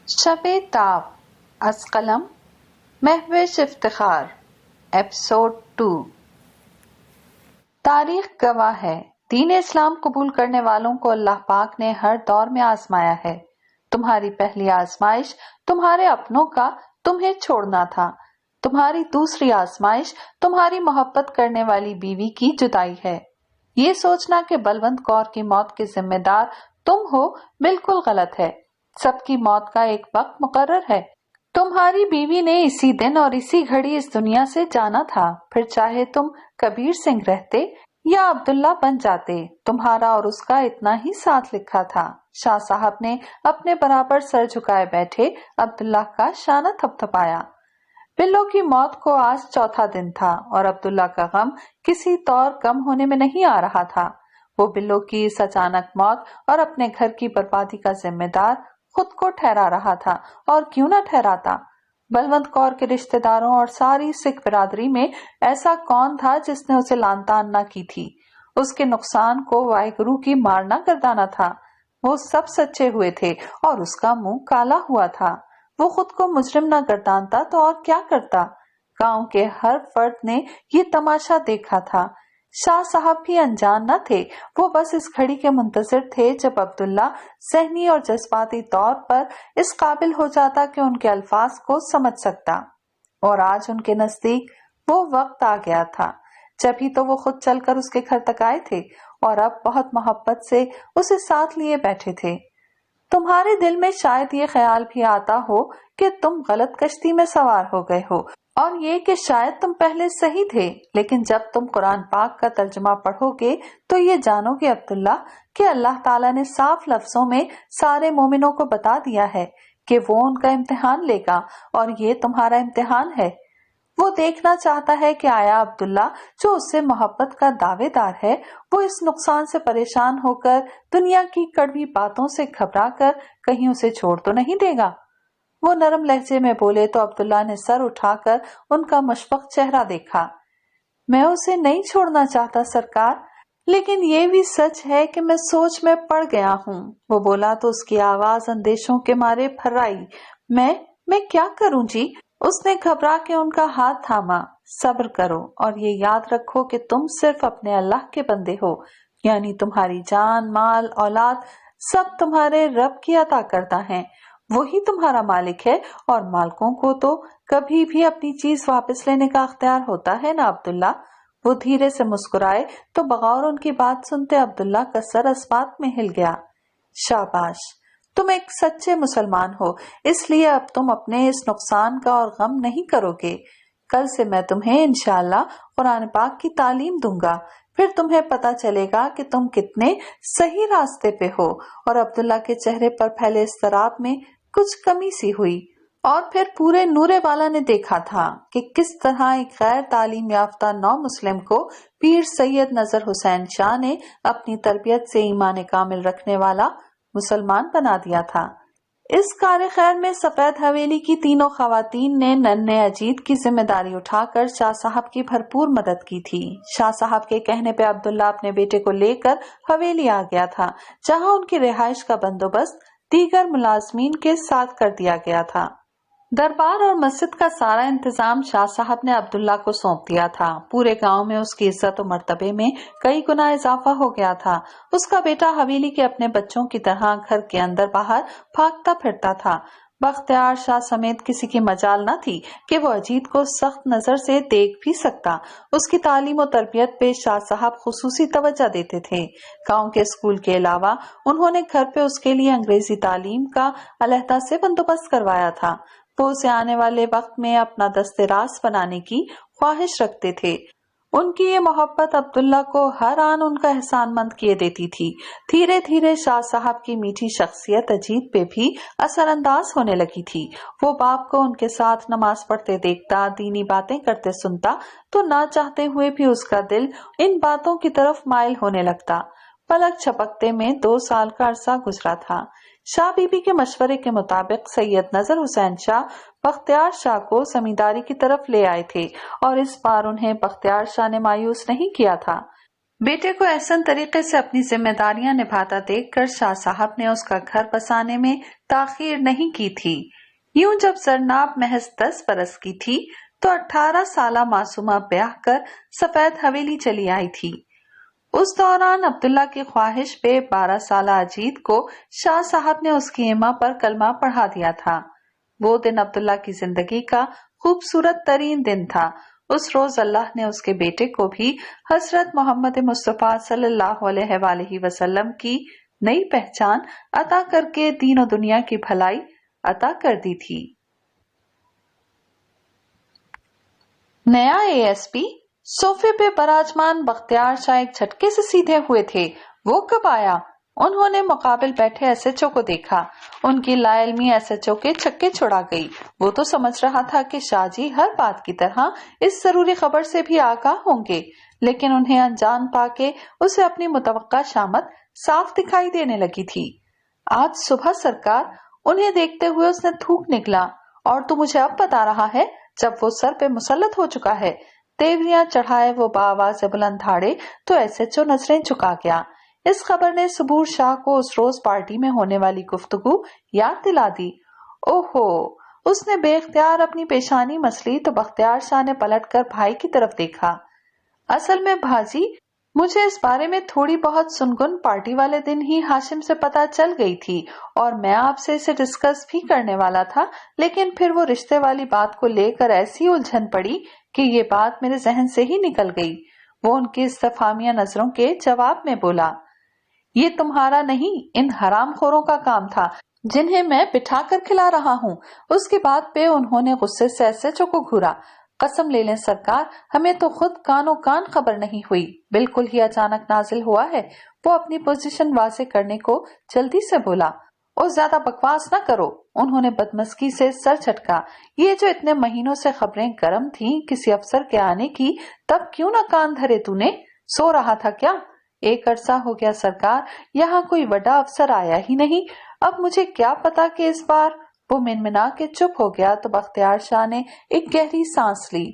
شب تاب از قلم مہوش افتخار ایپیسوڈ 2۔ تاریخ گواہ ہے، دین اسلام قبول کرنے والوں کو اللہ پاک نے ہر دور میں آزمایا ہے۔ تمہاری پہلی آزمائش تمہارے اپنوں کا تمہیں چھوڑنا تھا۔ تمہاری دوسری آزمائش تمہاری محبت کرنے والی بیوی کی جدائی ہے۔ یہ سوچنا کہ بلونت کور کی موت کے ذمہ دار تم ہو بالکل غلط ہے۔ سب کی موت کا ایک وقت مقرر ہے۔ تمہاری بیوی نے اسی دن اور اسی گھڑی اس دنیا سے جانا تھا، پھر چاہے تم کبیر سنگھ رہتے یا عبداللہ بن جاتے، تمہارا اور اس کا اتنا ہی ساتھ لکھا تھا۔ شاہ صاحب نے اپنے برابر سر جھکائے بیٹھے عبداللہ کا شانہ تھپتھپایا۔ بلو کی موت کو آج چوتھا دن تھا اور عبداللہ کا غم کسی طور کم ہونے میں نہیں آ رہا تھا۔ وہ بلو کی اس اچانک موت اور اپنے گھر کی بربادی کا ذمہ دار خود کو ٹھہرا رہا تھا، اور کیوں نہ ٹھہراتا۔ بلونت کور کے رشتہ داروں اور ساری سکھ برادری میں ایسا کون تھا جس نے اسے لان تان نہ کی تھی؟ اس کے نقصان کو واحے گرو کی مارنا گردانا تھا۔ وہ سب سچے ہوئے تھے اور اس کا منہ کالا ہوا تھا۔ وہ خود کو مجرم نہ گردانتا تو اور کیا کرتا؟ گاؤں کے ہر فرد نے یہ تماشا دیکھا تھا۔ شاہ صاحب بھی انجان نہ تھے، وہ بس اس گھڑی کے منتظر تھے جب عبداللہ ذہنی اور جذباتی طور پر اس قابل ہو جاتا کہ ان کے الفاظ کو سمجھ سکتا، اور آج ان کے نزدیک وہ وقت آ گیا تھا۔ جب ہی تو وہ خود چل کر اس کے گھر تک آئے تھے اور اب بہت محبت سے اسے ساتھ لیے بیٹھے تھے۔ تمہارے دل میں شاید یہ خیال بھی آتا ہو کہ تم غلط کشتی میں سوار ہو گئے ہو، اور یہ کہ شاید تم پہلے صحیح تھے، لیکن جب تم قرآن پاک کا ترجمہ پڑھو گے تو یہ جانو گے عبداللہ کہ اللہ تعالیٰ نے صاف لفظوں میں سارے مومنوں کو بتا دیا ہے کہ وہ ان کا امتحان لے گا، اور یہ تمہارا امتحان ہے۔ وہ دیکھنا چاہتا ہے کہ آیا عبداللہ جو اس سے محبت کا دعوے دار ہے، وہ اس نقصان سے پریشان ہو کر، دنیا کی کڑوی باتوں سے گھبرا کر کہیں اسے چھوڑ تو نہیں دے گا۔ وہ نرم لہجے میں بولے تو عبداللہ نے سر اٹھا کر ان کا مشفق چہرہ دیکھا۔ میں اسے نہیں چھوڑنا چاہتا سرکار، لیکن یہ بھی سچ ہے کہ میں سوچ میں پڑ گیا ہوں۔ وہ بولا تو اس کی آواز اندیشوں کے مارے پھررائی۔ میں کیا کروں جی؟ اس نے گھبرا کے ان کا ہاتھ تھاما۔ صبر کرو اور یہ یاد رکھو کہ تم صرف اپنے اللہ کے بندے ہو، یعنی تمہاری جان، مال، اولاد سب تمہارے رب کی عطا کردہ ہیں۔ وہی تمہارا مالک ہے، اور مالکوں کو تو کبھی بھی اپنی چیز واپس لینے کا اختیار ہوتا ہے نا عبداللہ۔ وہ دھیرے سے مسکرائے تو بغور ان کی بات سنتے عبداللہ کا سر اسبات میں ہل گیا۔ شاباش، تم ایک سچے مسلمان ہو، اس لیے اب تم اپنے اس نقصان کا اور غم نہیں کرو گے۔ کل سے میں تمہیں انشاءاللہ قرآن پاک کی تعلیم دوں گا، پھر تمہیں پتا چلے گا کہ تم کتنے صحیح راستے پہ ہو۔ اور عبداللہ کے چہرے پر پھیلے اضطراب میں کچھ کمی سی ہوئی، اور پھر پورے نورے والا نے دیکھا تھا کہ کس طرح ایک غیر تعلیم یافتہ نو مسلم کو پیر سید نذر حسین شاہ نے اپنی تربیت سے ایمان کامل رکھنے والا مسلمان بنا دیا تھا۔ اس کار خیر میں سفید حویلی کی تینوں خواتین نے ننھے اجید کی ذمہ داری اٹھا کر شاہ صاحب کی بھرپور مدد کی تھی۔ شاہ صاحب کے کہنے پہ عبداللہ اپنے بیٹے کو لے کر حویلی آ گیا تھا، جہاں ان کی رہائش کا بندوبست دیگر ملازمین کے ساتھ کر دیا گیا تھا۔ دربار اور مسجد کا سارا انتظام شاہ صاحب نے عبداللہ کو سونپ دیا تھا۔ پورے گاؤں میں اس کی عزت و مرتبے میں کئی گنا اضافہ ہو گیا تھا۔ اس کا بیٹا حویلی کے اپنے بچوں کی طرح گھر کے اندر باہر بھاگتا پھرتا تھا۔ بختیار شاہ سمیت کسی کی مجال نہ تھی کہ وہ اجید کو سخت نظر سے دیکھ بھی سکتا۔ اس کی تعلیم و تربیت پہ شاہ صاحب خصوصی توجہ دیتے تھے۔ گاؤں کے اسکول کے علاوہ انہوں نے گھر پہ اس کے لیے انگریزی تعلیم کا علیحدہ سے بندوبست کروایا تھا۔ وہ اسے آنے والے وقت میں اپنا دست راست بنانے کی خواہش رکھتے تھے۔ ان کی یہ محبت عبداللہ کو ہر آن ان کا احسان مند کیے دیتی تھی۔ دھیرے دھیرے شاہ صاحب کی میٹھی شخصیت اجید پہ بھی اثر انداز ہونے لگی تھی۔ وہ باپ کو ان کے ساتھ نماز پڑھتے دیکھتا، دینی باتیں کرتے سنتا تو نہ چاہتے ہوئے بھی اس کا دل ان باتوں کی طرف مائل ہونے لگتا۔ پلک جھپکتے میں 2 سال کا عرصہ گزرا تھا۔ شاہ بی بی کے مشورے کے مطابق سید نذر حسین شاہ بختیار شاہ کو زمینداری کی طرف لے آئے تھے، اور اس بار انہیں بختیار شاہ نے مایوس نہیں کیا تھا۔ बेटे को एहसन तरीके से अपनी जिम्मेदारियां निभाता देखकर शाह साहब ने उसका घर बसाने में ताखीर नहीं की थी। यूं जब जरनाब महज 10 बरस की थी तो 18 साला मासूमा ब्याह कर सफेद हवेली चली आई थी। उस दौरान अब्दुल्ला की ख्वाहिश पे 12 साला अजीत को शाह साहब ने उसकी इमा पर कलमा पढ़ा दिया था। वो दिन अब्दुल्ला की जिंदगी का खूबसूरत तरीन दिन था। उस रोज अल्लाह ने उसके बेटे को भी हजरत मोहम्मद मुस्तफा सल्लल्लाहु अलैहि वसल्लम की नई पहचान अता करके दीन और दुनिया की भलाई अता कर दी थी। नया एएसपी सोफे पे बराजमान बख्तियार शाह एक झटके से सीधे हुए थे। वो कब आया? उन्होंने मुकाबिल बैठे एसएचओ को देखा। उनकी लाइल्मी एसएचओ के छक्के छुड़ा गई। वो तो समझ रहा था कि शाहजी हर बात की तरह इस जरूरी खबर से भी आगाह होंगे, लेकिन उन्हें अनजान पाके उसे अपनी मुतवक्का शामत साफ दिखाई देने लगी थी। आज सुबह सरकार, उन्हें देखते हुए उसने थूक निकला। और तू मुझे अब बता रहा है? जब वो सर पे मुसल्लत हो चुका है, तेवरियां चढ़ाए वो बाआवाज़ बुलंद हाड़े तो एसएचओ नजरें झुका गया। इस खबर ने सबूर शाह को उस रोज पार्टी में होने वाली गुफ्तगू याद दिला दी। ओहो! उसने बेख्तियार अपनी पेशानी मसली तो बख्तियार शाह ने पलटकर भाई की तरफ देखा। असल में भाजी, मुझे इस बारे में थोड़ी बहुत सुनगुन पार्टी वाले दिन ही हाशिम से पता चल गई थी और मैं आपसे इसे डिस्कस भी करने वाला था, लेकिन फिर वो रिश्ते वाली बात को लेकर ऐसी उलझन पड़ी कि ये बात मेरे जहन से ही निकल गई। वो उनकी इस्तफामिया नजरों के जवाब में बोला, ये तुम्हारा नहीं, इन हरामखोरों का काम था जिन्हें मैं बिठा कर खिला रहा हूँ। उसकी बात पे उन्होंने गुस्से से एसएचओ को घूरा। कसम ले लें सरकार, हमें तो खुद कानो कान खबर नहीं हुई, बिल्कुल ही अचानक नाजिल हुआ है। वो अपनी पोजीशन वाज़े करने को जल्दी से बोला। और ज्यादा बकवास ना करो, उन्होंने बदमस्की से सर झटका। ये जो इतने महीनों से खबरें गर्म थीं किसी अफसर के आने की, तब क्यों ना कान धरे तूने? सो रहा था क्या? एक अरसा हो गया सरकार, यहाँ कोई बड़ा अफसर आया ही नहीं। अब मुझे क्या पता कि इस बार। वो मिनमिना के चुप हो गया तो बख्तियार शाह ने एक गहरी सांस ली।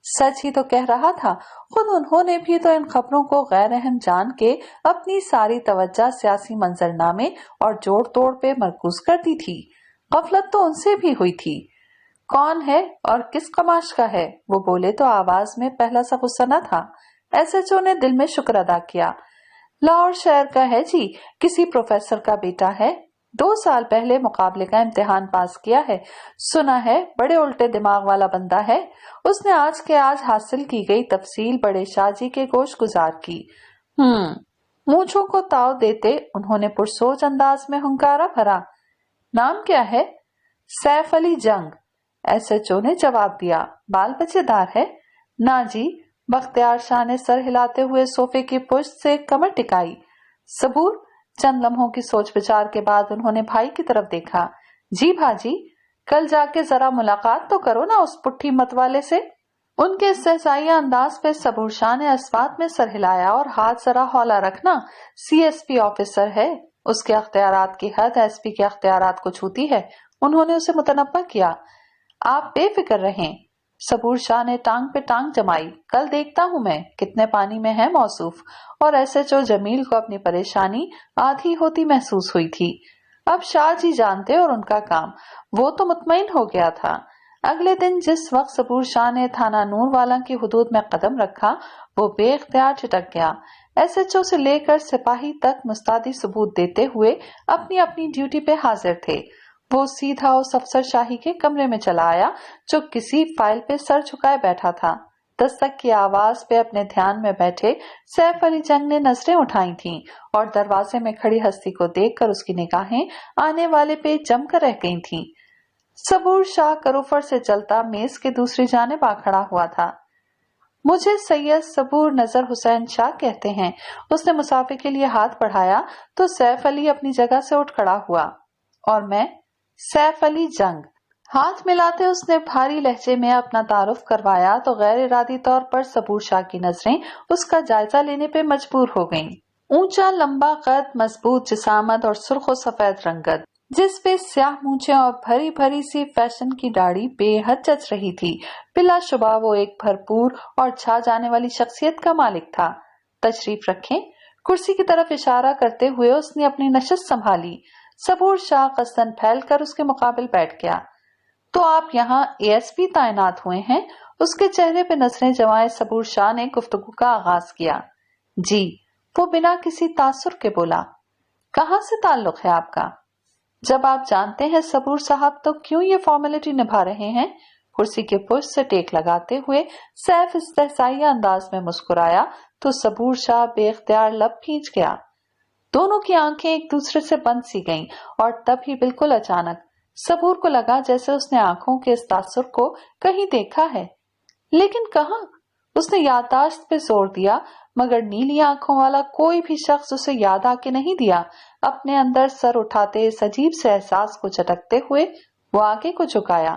सच ही तो कह रहा था। खुद उन्होंने भी तो इन खबरों को गैर अहम जान के अपनी सारी तवज्जो सियासी मंजरनामे और जोड़ तोड़ पे मरकूज कर दी थी। गफलत तो उनसे भी हुई थी। कौन है और किस कमाश का है? वो बोले तो आवाज में पहला सा गुस्सा न था। एसएचओ ने दिल में शुक्र अदा किया। लाहौर शहर का है जी, किसी प्रोफेसर का बेटा है। 2 साल पहले मुकाबले का इम्तिहान पास किया है। सुना है बड़े उल्टे दिमाग वाला बंदा है। उसने आज के आज हासिल की गई तफसील बड़े शाहजी के गोश गुजार की। मूंछों को ताव देते उन्होंने पुरसोच अंदाज में हुंकारा भरा। नाम क्या है? सैफ अली जंग, एसएचओ ने जवाब दिया। बाल बच्चेदार है? ना जी, बख्तियार शाह ने सर हिलाते हुए सोफे की पुश्त से कमर टिकाई। सबूर? चंद लम्हों की सोच विचार के बाद उन्होंने भाई की तरफ देखा। जी भाजी, कल जाके जरा मुलाकात तो करो ना उस पुट्ठी मत वाले से। उनके सहसाइया अंदाज पे सबूर शाह ने अस्वाद में सर हिलाया और हाथ जरा हौला रखना। सीएसपी ऑफिसर है, उसके अख्तियारात की हद एसपी के अख्तियारात को छूती है। उन्होंने उसे मुतनब्बा किया। आप बेफिक्र रहें। सबूर शाह ने टांग पे टांग जमाई। कल देखता हूं मैं कितने पानी में है मौसूफ। और एसएचओ जमील को अपनी परेशानी आधी होती महसूस हुई थी। अब शाह जी जानते और उनका काम। वो तो मुतमईन हो गया था। अगले दिन जिस वक्त सबूर शाह ने थाना नूरवाला की हुदूद में कदम रखा, वो बेख्तियार छिटक गया। एसएचओ से लेकर सिपाही तक मुस्तादी सबूत देते हुए अपनी अपनी ड्यूटी पे हाजिर थे। वो सीधा उस अफसर शाही के कमरे में चला आया जो किसी फाइल पे सर झुकाए बैठा था। दस्तक की आवाज पे अपने ध्यान में बैठे सैफ अली जंग ने नजरें उठाई थीं और दरवाजे में खड़ी हस्ती को देखकर उसकी निगाहें आने वाले पे जमकर रह गई थीं। सबूर शाह करूफर से चलता मेज के दूसरी जानिब आ खड़ा हुआ था। मुझे सैयद सबूर नजर हुसैन शाह कहते हैं। उसने मुसाफे के लिए हाथ बढ़ाया तो सैफ अली अपनी जगह से उठ खड़ा हुआ। और मैं सैफ अली जंग। हाथ मिलाते उसने भारी लहजे में अपना तारुफ करवाया तो गैर इरादी तौर पर सबूर शाह की नजरें उसका जायजा लेने पे मजबूर हो गईं। ऊंचा लंबा कद, मजबूत जिसामत और सुर्ख सफेद रंगत, जिस पे स्याह मूंछें और भरी भरी सी फैशन की दाढ़ी बेहद जच रही थी। बिलाशुबा वो एक भरपूर और छा जाने वाली शख्सियत का मालिक था। तशरीफ रखें। कुर्सी की तरफ इशारा करते हुए उसने अपनी नशिस्त संभाली। सबूर शाह कस्तन फैलकर उसके मुकाबिल बैठ गया। तो आप यहाँ एएसपी तैनात हुए हैं? उसके चेहरे पे नजरें जमाए सबूर शाह ने गुफ्तगू का आगाज किया। जी, वो बिना किसी तासुर के बोला। कहाँ से ताल्लुक है आपका? जब आप जानते हैं सबूर साहब तो क्यों ये फॉर्मेलिटी निभा रहे हैं? कुर्सी के पुश से टेक लगाते हुए सैफ इस्तेहसाइया अंदाज में मुस्कुराया तो सबूर शाह बेख्तियार लब खींच गया। दोनों की आंखें एक दूसरे से बंद सी गईं और तभी बिल्कुल अचानक सबूर को लगा जैसे उसने आंखों के इस तासुर को कहीं देखा है, लेकिन कहाँ? उसने याददाश्त पे जोर दिया मगर नीली आंखों वाला कोई भी शख्स उसे याद आके नहीं दिया। अपने अंदर सर उठाते इस अजीब से एहसास को झटकते हुए वो आगे को झुकाया।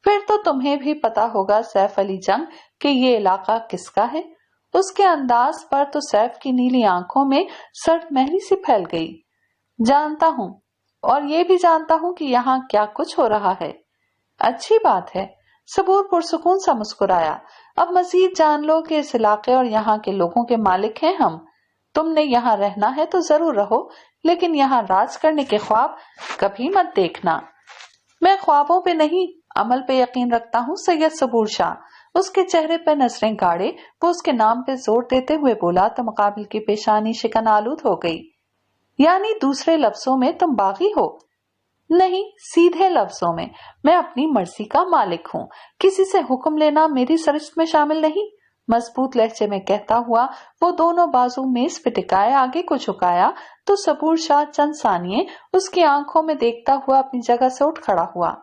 फिर तो तुम्हें भी पता होगा सैफ अली जंग कि ये इलाका किसका है। उसके अंदाज पर तो सैफ की नीली आंखों में सर्द महली सी फैल गई। जानता हूँ, और ये भी जानता हूँ कि यहाँ क्या कुछ हो रहा है। अच्छी बात है। सबूर पुरसुकून सा मुस्कुराया। अब मजीद जान लो कि इस इलाके और यहाँ के लोगों के मालिक हैं हम। तुमने यहाँ रहना है तो जरूर रहो, लेकिन यहाँ राज करने के ख्वाब कभी मत देखना। मैं ख्वाबों पे नहीं, अमल पे यकीन रखता हूँ सैयद सबूर शाह। उसके चेहरे पर नजरें गाड़े वो उसके नाम पे जोर देते हुए बोला तो मुकाबिल की पेशानी शिकन आलूद हो गई। यानी दूसरे लफ्जों में तुम बागी हो? नहीं, सीधे लफ्जों में मैं अपनी मर्जी का मालिक हूँ। किसी से हुक्म लेना मेरी सरिश्त में शामिल नहीं। मजबूत लहजे में कहता हुआ वो दोनों बाजू मेज पे टिकाए आगे को झुकाया तो सबूर शाह चंद सानिये उसकी आंखों में देखता हुआ अपनी जगह से उठ खड़ा हुआ।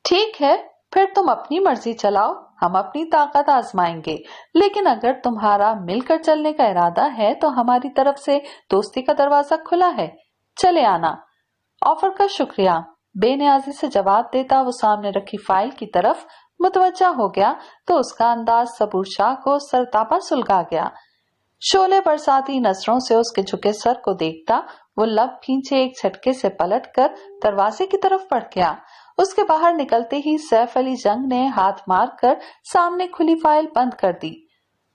ठीक है, फिर तुम अपनी मर्जी चलाओ, हम अपनी ताकत आजमाएंगे, लेकिन अगर तुम्हारा मिलकर चलने का इरादा है तो हमारी तरफ से दोस्ती का दरवाजा खुला है, चले आना। ऑफर का शुक्रिया, बेनियाजी से जवाब देता वो सामने रखी फाइल की तरफ मुतवज्जा हो गया तो उसका अंदाज सबूर शाह को सरतापा सुलगा गया। शोले बरसाती नजरों से उसके झुके सर को देखता वो लब खींचे एक झटके से पलटकर दरवाजे की तरफ बढ़ गया। उसके बाहर निकलते ही सैफ अली जंग ने हाथ मारकर सामने खुली फाइल बंद कर दी।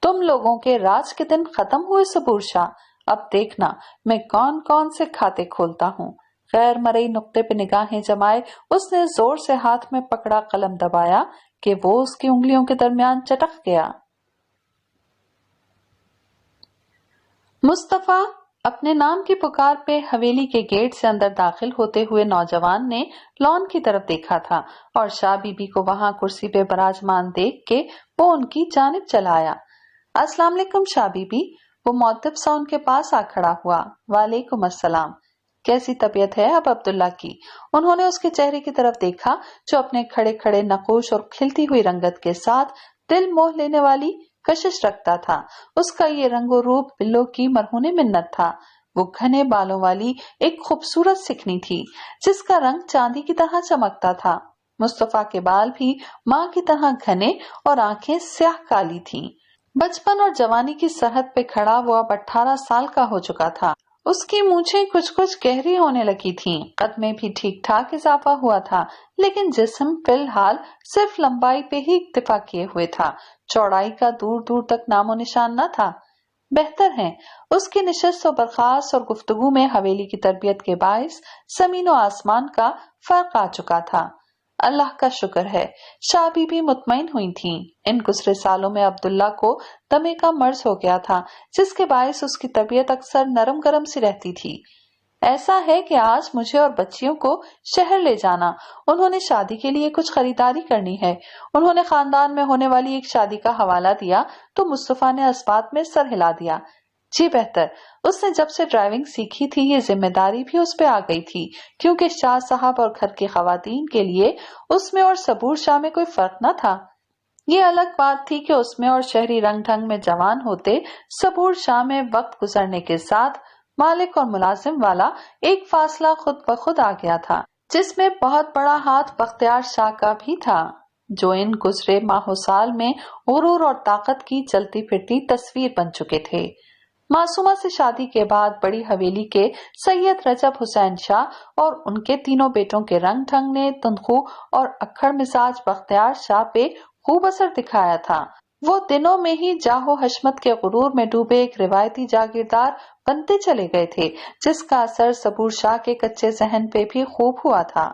तुम लोगों के राज के दिन खत्म हुए सबूर शाह, अब देखना मैं कौन कौन से खाते खोलता हूँ। गैर मरई नुक्ते पे निगाहें जमाए उसने जोर से हाथ में पकड़ा कलम दबाया कि वो उसकी उंगलियों के दरमियान चटक गया। मुस्तफा, अपने नाम की पुकार पे हवेली के गेट से अंदर दाखिल होते हुए नौजवान ने लॉन की तरफ देखा था और शाह बीबी को वहां कुर्सी पे बराजमान देख के वो उनकी जानिब चला आया। अस्सलाम वालेकुम शाह बीबी। वो मुअद्दिब सा उनके पास आ खड़ा हुआ। वालेकुम अस्सलाम। कैसी तबीयत है अब अब्दुल्ला की? उन्होंने उसके चेहरे की तरफ देखा जो अपने खड़े खड़े नकूश और खिलती हुई रंगत के साथ दिल मोह लेने वाली कशिश रखता था। उसका ये रंगो रूप बिल्लो की मरहूने मिन्नत था। वो घने बालों वाली एक खूबसूरत सिकनी थी जिसका रंग चांदी की तरह चमकता था। मुस्तफा के बाल भी माँ की तरह घने और आंखें स्याह काली थीं। बचपन और जवानी की सरहद पे खड़ा वो अब 18 साल का हो चुका था। उसकी मूछें कुछ कुछ गहरी होने लगी थीं। कद में भी ठीक ठाक इजाफा हुआ था, लेकिन जिस्म फिलहाल सिर्फ लंबाई पे ही इक्तिफा किए हुए था। चौड़ाई का दूर दूर तक नामो निशान न था। बेहतर है, उसकी निशस्त और बर्खास्त और गुफ्तगू में हवेली की तरबियत के बाइस जमीन और आसमान का फर्क आ चुका था। अल्लाह का शुक्र है, शाह बीबी मुतमईन हुई थीं। इन गुज़रे सालों में अब्दुल्ला को दमे का मर्ज हो गया था, जिसके बायस उसकी तबीयत अक्सर नरम गरम सी रहती थी। ऐसा है कि आज मुझे और बच्चियों को शहर ले जाना। उन्होंने शादी के लिए कुछ खरीदारी करनी है। उन्होंने खानदान में होने वाली एक शादी का हवाला दिया तो मुस्तफा ने अस्बात में सर हिला दिया। जी बेहतर, उसने जब से ड्राइविंग सीखी थी ये जिम्मेदारी भी उस पे आ गई थी, क्योंकि शाह साहब और घर की खवातीन के लिए उसमें और सबूर शाह में कोई फर्क न था। ये अलग बात थी कि उसमें और शहरी रंग ढंग में जवान होते सबूर शाह में वक्त गुजरने के साथ मालिक और मुलाजिम वाला एक फासला खुद ब खुद आ गया था, जिसमें बहुत बड़ा हाथ बख्तियार शाह का भी था, जो इन गुजरे माहो साल में गुरूर और ताकत की चलती फिरती तस्वीर बन चुके थे। मासूमा से शादी के बाद बड़ी हवेली के सैयद रजब हुसैन शाह और उनके तीनों बेटों के रंग ढंग ने तुंदखू और अक्खड़ मिजाज बख्तियार शाह पे खूब असर दिखाया था। वो दिनों में ही जाहो हशमत के गुरूर में डूबे एक रिवायती जागीरदार बनते चले गए थे, जिसका असर सबूर शाह के कच्चे जहन पे भी खूब हुआ था।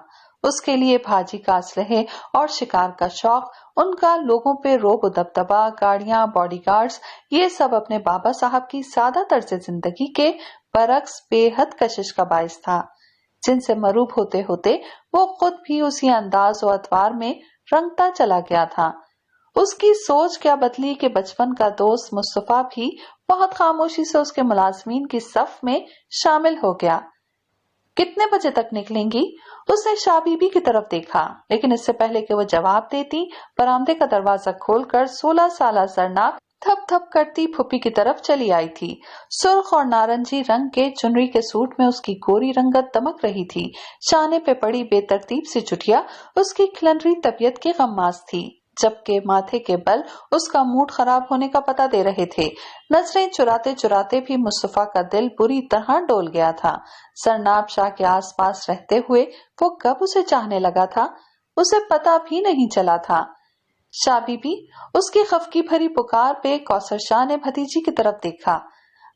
उसके लिए भाजी का असलहे और शिकार का शौक, उनका लोगों पे रोब दबदबा, गाड़ियां, बॉडीगार्ड्स, ये सब अपने बाबा साहब की सादा तर्ज जिंदगी के बरक्स बेहद कशिश का बायस था, जिनसे मरूब होते होते वो खुद भी उसी अंदाज और अतवार में रंगता चला गया था। उसकी सोच क्या बदली कि बचपन का दोस्त मुस्तफा भी बहुत खामोशी से उसके मुलाजमीन की सफ में शामिल हो गया। कितने बजे तक निकलेंगी? उसने शाह बीबी की तरफ देखा, लेकिन इससे पहले कि वो जवाब देती, बरामदे का दरवाजा खोलकर 16 साल जरनाब थप थप करती फुप्पी की तरफ चली आई थी। सुर्ख और नारंगी रंग के चुनरी के सूट में उसकी गोरी रंगत दमक रही थी। शाने पे पड़ी बेतरतीब सी चुटिया उसकी खिलनरी तबीयत की गम्मास थी, जबकि माथे के बल उसका मूड खराब होने का पता दे रहे थे। नजरें चुराते चुराते भी मुस्तफा का दिल बुरी तरह डोल गया था। जरनाब शाह के आसपास रहते हुए वो कब उसे चाहने लगा था, उसे पता भी नहीं चला था। शाह बीबी, उसकी खफकी भरी पुकार पे कौसर शाह ने भतीजी की तरफ देखा।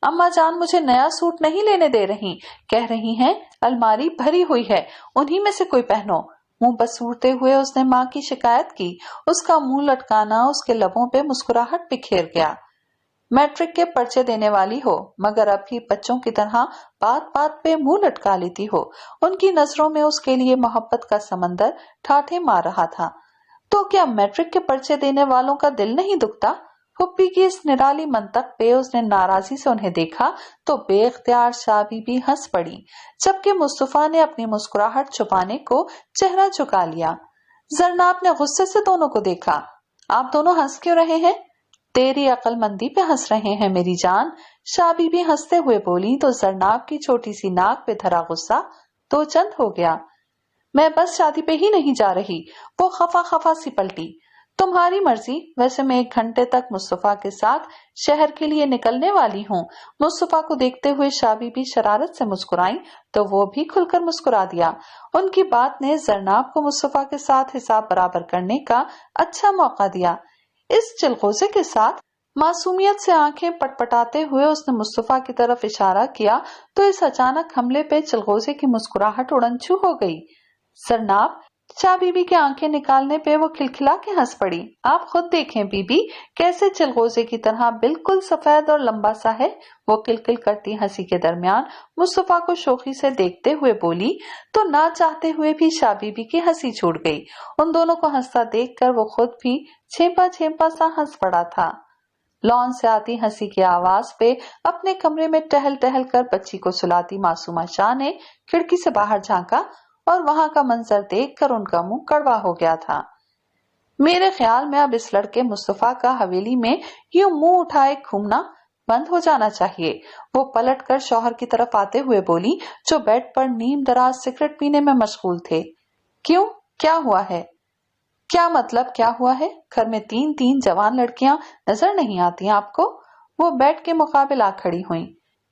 अम्मा जान मुझे नया सूट नहीं लेने दे रही, कह रही हैं अलमारी भरी हुई है, उन्हीं में से कोई पहनो। मुंह बसूरते हुए उसने माँ की शिकायत की। उसका मुंह लटकाना उसके लबों पे मुस्कुराहट बिखेर गया। मैट्रिक के पर्चे देने वाली हो, मगर अब भी बच्चों की तरह बात बात पे मुंह लटका लेती हो। उनकी नजरों में उसके लिए मोहब्बत का समंदर ठाठे मार रहा था। तो क्या मैट्रिक के पर्चे देने वालों का दिल नहीं दुखता? फुप्पी की इस निराली मंतक पे उसने नाराजी से उन्हें देखा तो बेख्तियार शाह बीबी हंस पड़ी, जबकि मुस्तफा ने अपनी मुस्कुराहट छुपाने को चेहरा झुका लिया। जरनाब ने गुस्से से दोनों को देखा। आप दोनों हंस क्यों रहे हैं? तेरी अक्लमंदी पे हंस रहे हैं मेरी जान, शाह बीबी हंसते हुए बोली तो जरनाब की छोटी सी नाक पे धरा गुस्सा दो चंद हो गया। मैं बस शादी पे ही नहीं जा रही, वो खफा खफा सी पलटी। तुम्हारी मर्जी, वैसे मैं 1 घंटे तक मुस्तफा के साथ शहर के लिए निकलने वाली हूँ। मुस्तफा को देखते हुए शाह बीबी शरारत से मुस्कुराई तो वो भी खुलकर मुस्कुरा दिया। उनकी बात ने जरनाब को मुस्तफा के साथ हिसाब बराबर करने का अच्छा मौका दिया। इस चिलगोजे के साथ मासूमियत से आंखें पटपटाते हुए उसने मुस्तफा की तरफ इशारा किया तो इस अचानक हमले पे चिलगोजे की मुस्कुराहट उड़नछू हो गई। जरनाब, शाह बीबी के आंखें निकालने पे वो खिलखिला के हंस पड़ी। आप खुद देखें बीबी, कैसे चिलगोजे की तरह बिल्कुल सफेद और लंबा सा है। वो किलकिल करती हंसी के दरमियान मुस्तफा को शोखी से देखते हुए बोली तो ना चाहते हुए भी शाह बीबी की हंसी छूट गई। उन दोनों को हंसता देखकर वो खुद भी छेपा छेपा सा हंस पड़ा था। लॉन से आती हंसी की आवाज पे अपने कमरे में टहल टहल कर बच्ची को सुलाती मासूमा शाह ने खिड़की से बाहर झांका और वहां का मंजर देखकर उनका मुंह कड़वा हो गया था। मेरे ख्याल में अब इस लड़के मुस्तफा का हवेली में यूं मुंह उठाए घूमना बंद हो जाना चाहिए। वो पलटकर शौहर की तरफ आते हुए बोली, जो बेड पर नीम दराज सिगरेट पीने में मशगूल थे। क्यों, क्या हुआ है? क्या मतलब क्या हुआ है? घर में 3 जवान लड़कियां नजर नहीं आती आपको? वो बेड के मुकाबिल आ खड़ी हुई।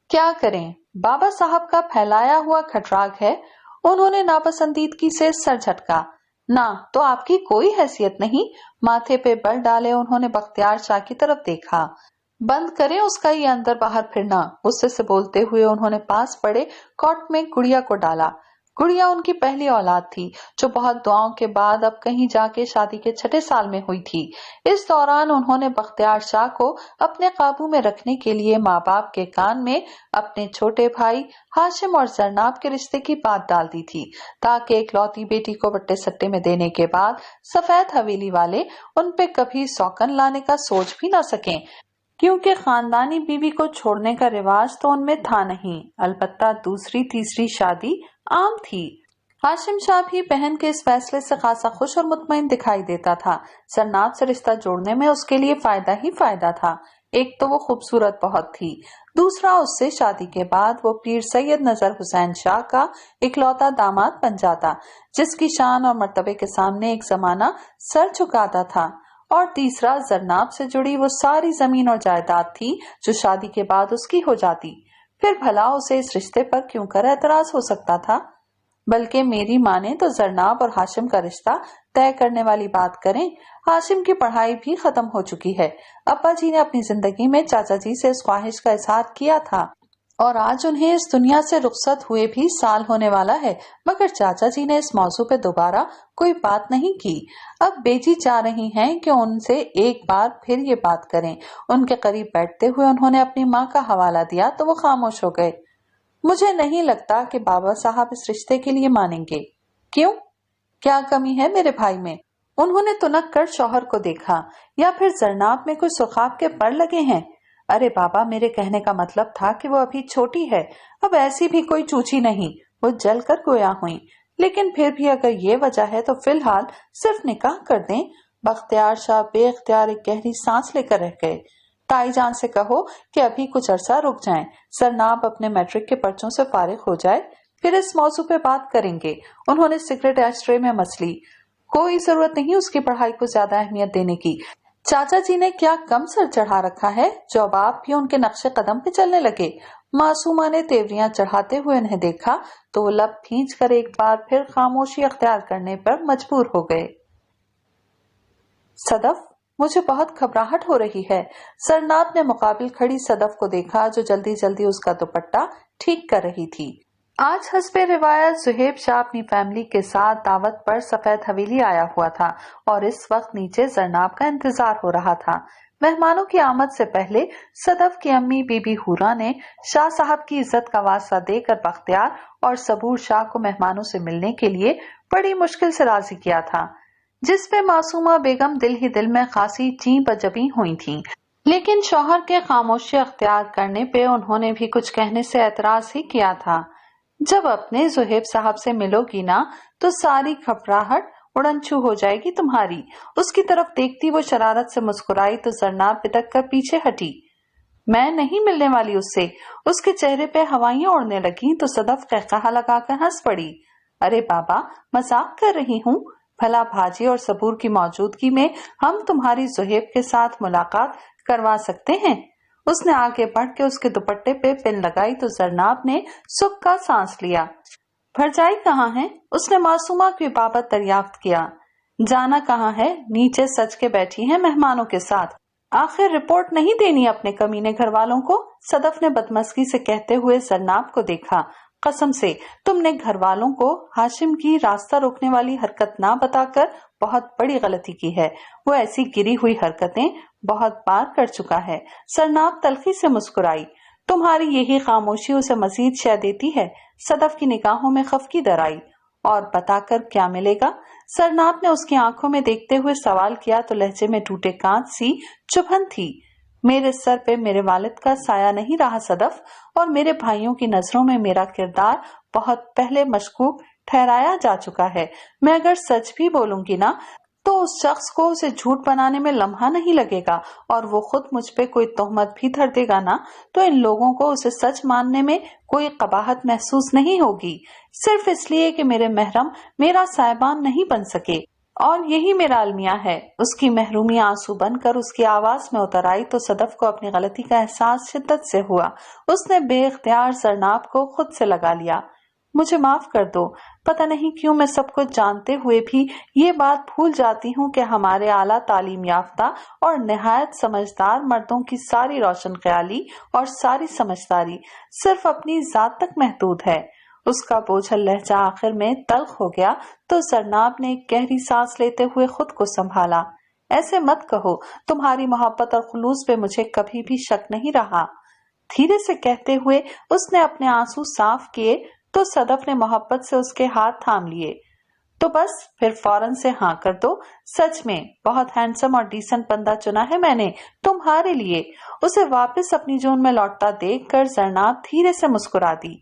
क्या करें, बाबा साहब का फैलाया हुआ खटराग है। उन्होंने नापसंदीदगी से सर झटका। ना तो आपकी कोई हैसियत नहीं। माथे पे बल डाले उन्होंने बख्तियार शाह की तरफ देखा। बंद करें उसका ये अंदर बाहर फिरना। गुस्से से बोलते हुए उन्होंने पास पड़े कॉट में गुड़िया को डाला। गुड़िया उनकी पहली औलाद थी, जो बहुत दुआओं के बाद अब कहीं जाके शादी के 6ठे साल में हुई थी। इस दौरान उन्होंने बख्तियार शाह को अपने काबू में रखने के लिए माँ बाप के कान में अपने छोटे भाई हाशिम और जरनाब के रिश्ते की बात डाल दी थी, ताकि इकलौती बेटी को बट्टे सट्टे में देने के बाद सफेद हवेली वाले उन पे कभी सौकन लाने का सोच भी न सकें, क्योंकि खानदानी बीवी को छोड़ने का रिवाज तो उनमें था नहीं। अलबत्ता दूसरी तीसरी शादी आम थी। हाशिम शाह भी बहन के इस फैसले से खासा खुश और मुतमईन दिखाई देता था। जरनाब से रिश्ता जोड़ने में उसके लिए फायदा ही फायदा था। एक तो वो खूबसूरत बहुत थी, दूसरा उससे शादी के बाद वो पीर सैयद नजर हुसैन शाह का इकलौता दामाद बन जाता, जिसकी शान और मर्तबे के सामने एक जमाना सर झुकाता था। और तीसरा जरनाब से जुड़ी वो सारी जमीन और जायदाद थी जो शादी के बाद उसकी हो जाती। फिर भला उसे इस रिश्ते पर क्यों कर एतराज हो सकता था? बल्कि मेरी माने तो जरनाब और हाशिम का रिश्ता तय करने वाली बात करें। हाशिम की पढ़ाई भी खत्म हो चुकी है। अब्बा जी ने अपनी जिंदगी में चाचा जी से इस ख्वाहिश का इजहार किया था और आज उन्हें इस दुनिया से रुखसत हुए भी साल होने वाला है, मगर चाचा जी ने इस मौजू पे दोबारा कोई बात नहीं की। अब बेजी चाह रही हैं कि उनसे एक बार फिर ये बात करें। उनके करीब बैठते हुए उन्होंने अपनी माँ का हवाला दिया तो वो खामोश हो गए। मुझे नहीं लगता कि बाबा साहब इस रिश्ते के लिए मानेंगे। क्यों? क्या कमी है मेरे भाई में? उन्होंने तुनक कर शौहर को देखा। या फिर जरनाब में कोई सुखाब के पर लगे हैं? अरे बाबा, मेरे कहने का मतलब था कि वो अभी छोटी है। अब ऐसी भी कोई चूची नहीं, वो जल कर गोया हुई। लेकिन फिर भी अगर ये वजह है तो फिलहाल सिर्फ निकाह कर दें। बख्तियार शाह बेख्तियार एक गहरी सांस लेकर रह गए। ताई जान से कहो कि अभी कुछ अरसा रुक जाएं, जरनाब अपने मैट्रिक के पर्चों से फारिग हो जाए, फिर इस मौजू पे बात करेंगे। उन्होंने सिगरेट एस्ट्रे में मस ली। कोई जरूरत नहीं उसकी पढ़ाई को ज्यादा अहमियत देने की। चाचा जी ने क्या कम सर चढ़ा रखा है जो अब आप भी उनके नक्शे कदम पे चलने लगे? मासूमा ने तेवरियां चढ़ाते हुए उन्हें देखा तो वो लब खींच कर एक बार फिर खामोशी अख्तियार करने पर मजबूर हो गए। सदफ, मुझे बहुत घबराहट हो रही है। सरनाब ने मुकाबिल खड़ी सदफ को देखा जो जल्दी जल्दी उसका दुपट्टा ठीक कर रही थी। आज हस्बे रिवायत सुहेब शाह अपनी फैमिली के साथ दावत पर सफेद हवेली आया हुआ था और इस वक्त नीचे जरनाब का इंतजार हो रहा था। मेहमानों की आमद से पहले सदफ की अम्मी बीबी हुरा ने शाह साहब की इज्जत का वास्ता देकर बख्तियार और सबूर शाह को मेहमानों से मिलने के लिए बड़ी मुश्किल से राजी किया था, जिस पे मासूमा बेगम दिल ही दिल में खासी ची बजबी हुई थी। लेकिन शौहर के खामोशी अख्तियार करने पे उन्होंने भी कुछ कहने से एतराज ही किया था। जब अपने सुहेब साहब से मिलोगी ना तो सारी घबराहट उड़नछू हो जाएगी तुम्हारी। उसकी तरफ देखती वो शरारत से मुस्कुराई तो जरनाब बिदक कर पीछे हटी। मैं नहीं मिलने वाली उससे। उसके चेहरे पे हवाइयां उड़ने लगी तो सदफ कहकहा लगाकर हंस पड़ी। अरे बाबा, मजाक कर रही हूँ। भला भाजी और सबूर की मौजूदगी में हम तुम्हारी सुहेब के साथ मुलाकात करवा सकते हैं? उसने आगे बढ़ के उसके दुपट्टे पे पिन लगाई तो जरनाब ने सुख का सांस लिया। भरजाई कहाँ है? उसने मासूमा की बाबत दरियाफ्त किया। जाना कहाँ है, नीचे सच के बैठी है मेहमानों के साथ। आखिर रिपोर्ट नहीं देनी अपने कमीने घर वालों को? सदफ ने बदमस्की से कहते हुए जरनाब को देखा। कसम से तुमने घर वालों को हाशिम की रास्ता रोकने वाली हरकत ना बताकर बहुत बड़ी गलती की है। वो ऐसी गिरी हुई हरकतें बहुत बार कर चुका है। सरनाब तलखी से मुस्कुराई। तुम्हारी यही खामोशी उसे मजीद शय देती है। सदफ की निगाहों में खफकी दराई। और बताकर क्या मिलेगा? सरनाब ने उसकी आंखों में देखते हुए सवाल किया तो लहजे में टूटे कांच सी चुभन थी। मेरे सर पे मेरे वालिद का साया नहीं रहा सदफ, और मेरे भाइयों की नजरों में मेरा किरदार बहुत पहले मशकूक ठहराया जा चुका है। मैं अगर सच भी बोलूंगी ना तो उस शख्स को उसे झूठ बनाने में लम्हा नहीं लगेगा, और वो खुद मुझ पे कोई तोहमत भी धर देगा ना तो इन लोगों को उसे सच मानने में कोई कबाहत महसूस नहीं होगी, सिर्फ इसलिए कि मेरे महरम मेरा साहिबान नहीं बन सके। और यही मेरा अलमिया है। उसकी महरूमी आंसू बनकर उसकी आवाज में उतर आई तो सदफ को अपनी गलती का एहसास शिद्दत से हुआ। उसने बेख्तियार सरनाब को खुद से लगा लिया। मुझे माफ कर दो। पता नहीं क्यों मैं सब कुछ जानते हुए भी ये बात भूल जाती हूँ कि हमारे आला तालीम याफ्ता और निहायत समझदार मर्दों की सारी रोशन ख्याली और सारी समझदारी सिर्फ अपनी जात तक महदूद है। उसका बोझल लहजा आखिर में तल्ख हो गया तो सरनाब ने एक गहरी सांस लेते हुए खुद को संभाला। ऐसे मत कहो, तुम्हारी मोहब्बत और खुलूस पे मुझे कभी भी शक नहीं रहा। धीरे से कहते हुए उसने अपने आंसू साफ किए तो सदफ ने मोहब्बत से उसके हाथ थाम लिए। तो बस फिर फौरन से हाँ कर दो। सच में बहुत हैंडसम और डिसेंट बंदा चुना है मैंने तुम्हारे लिए। उसे वापस अपनी जोन में लौटता देखकर जरनाब धीरे से मुस्कुरा दी।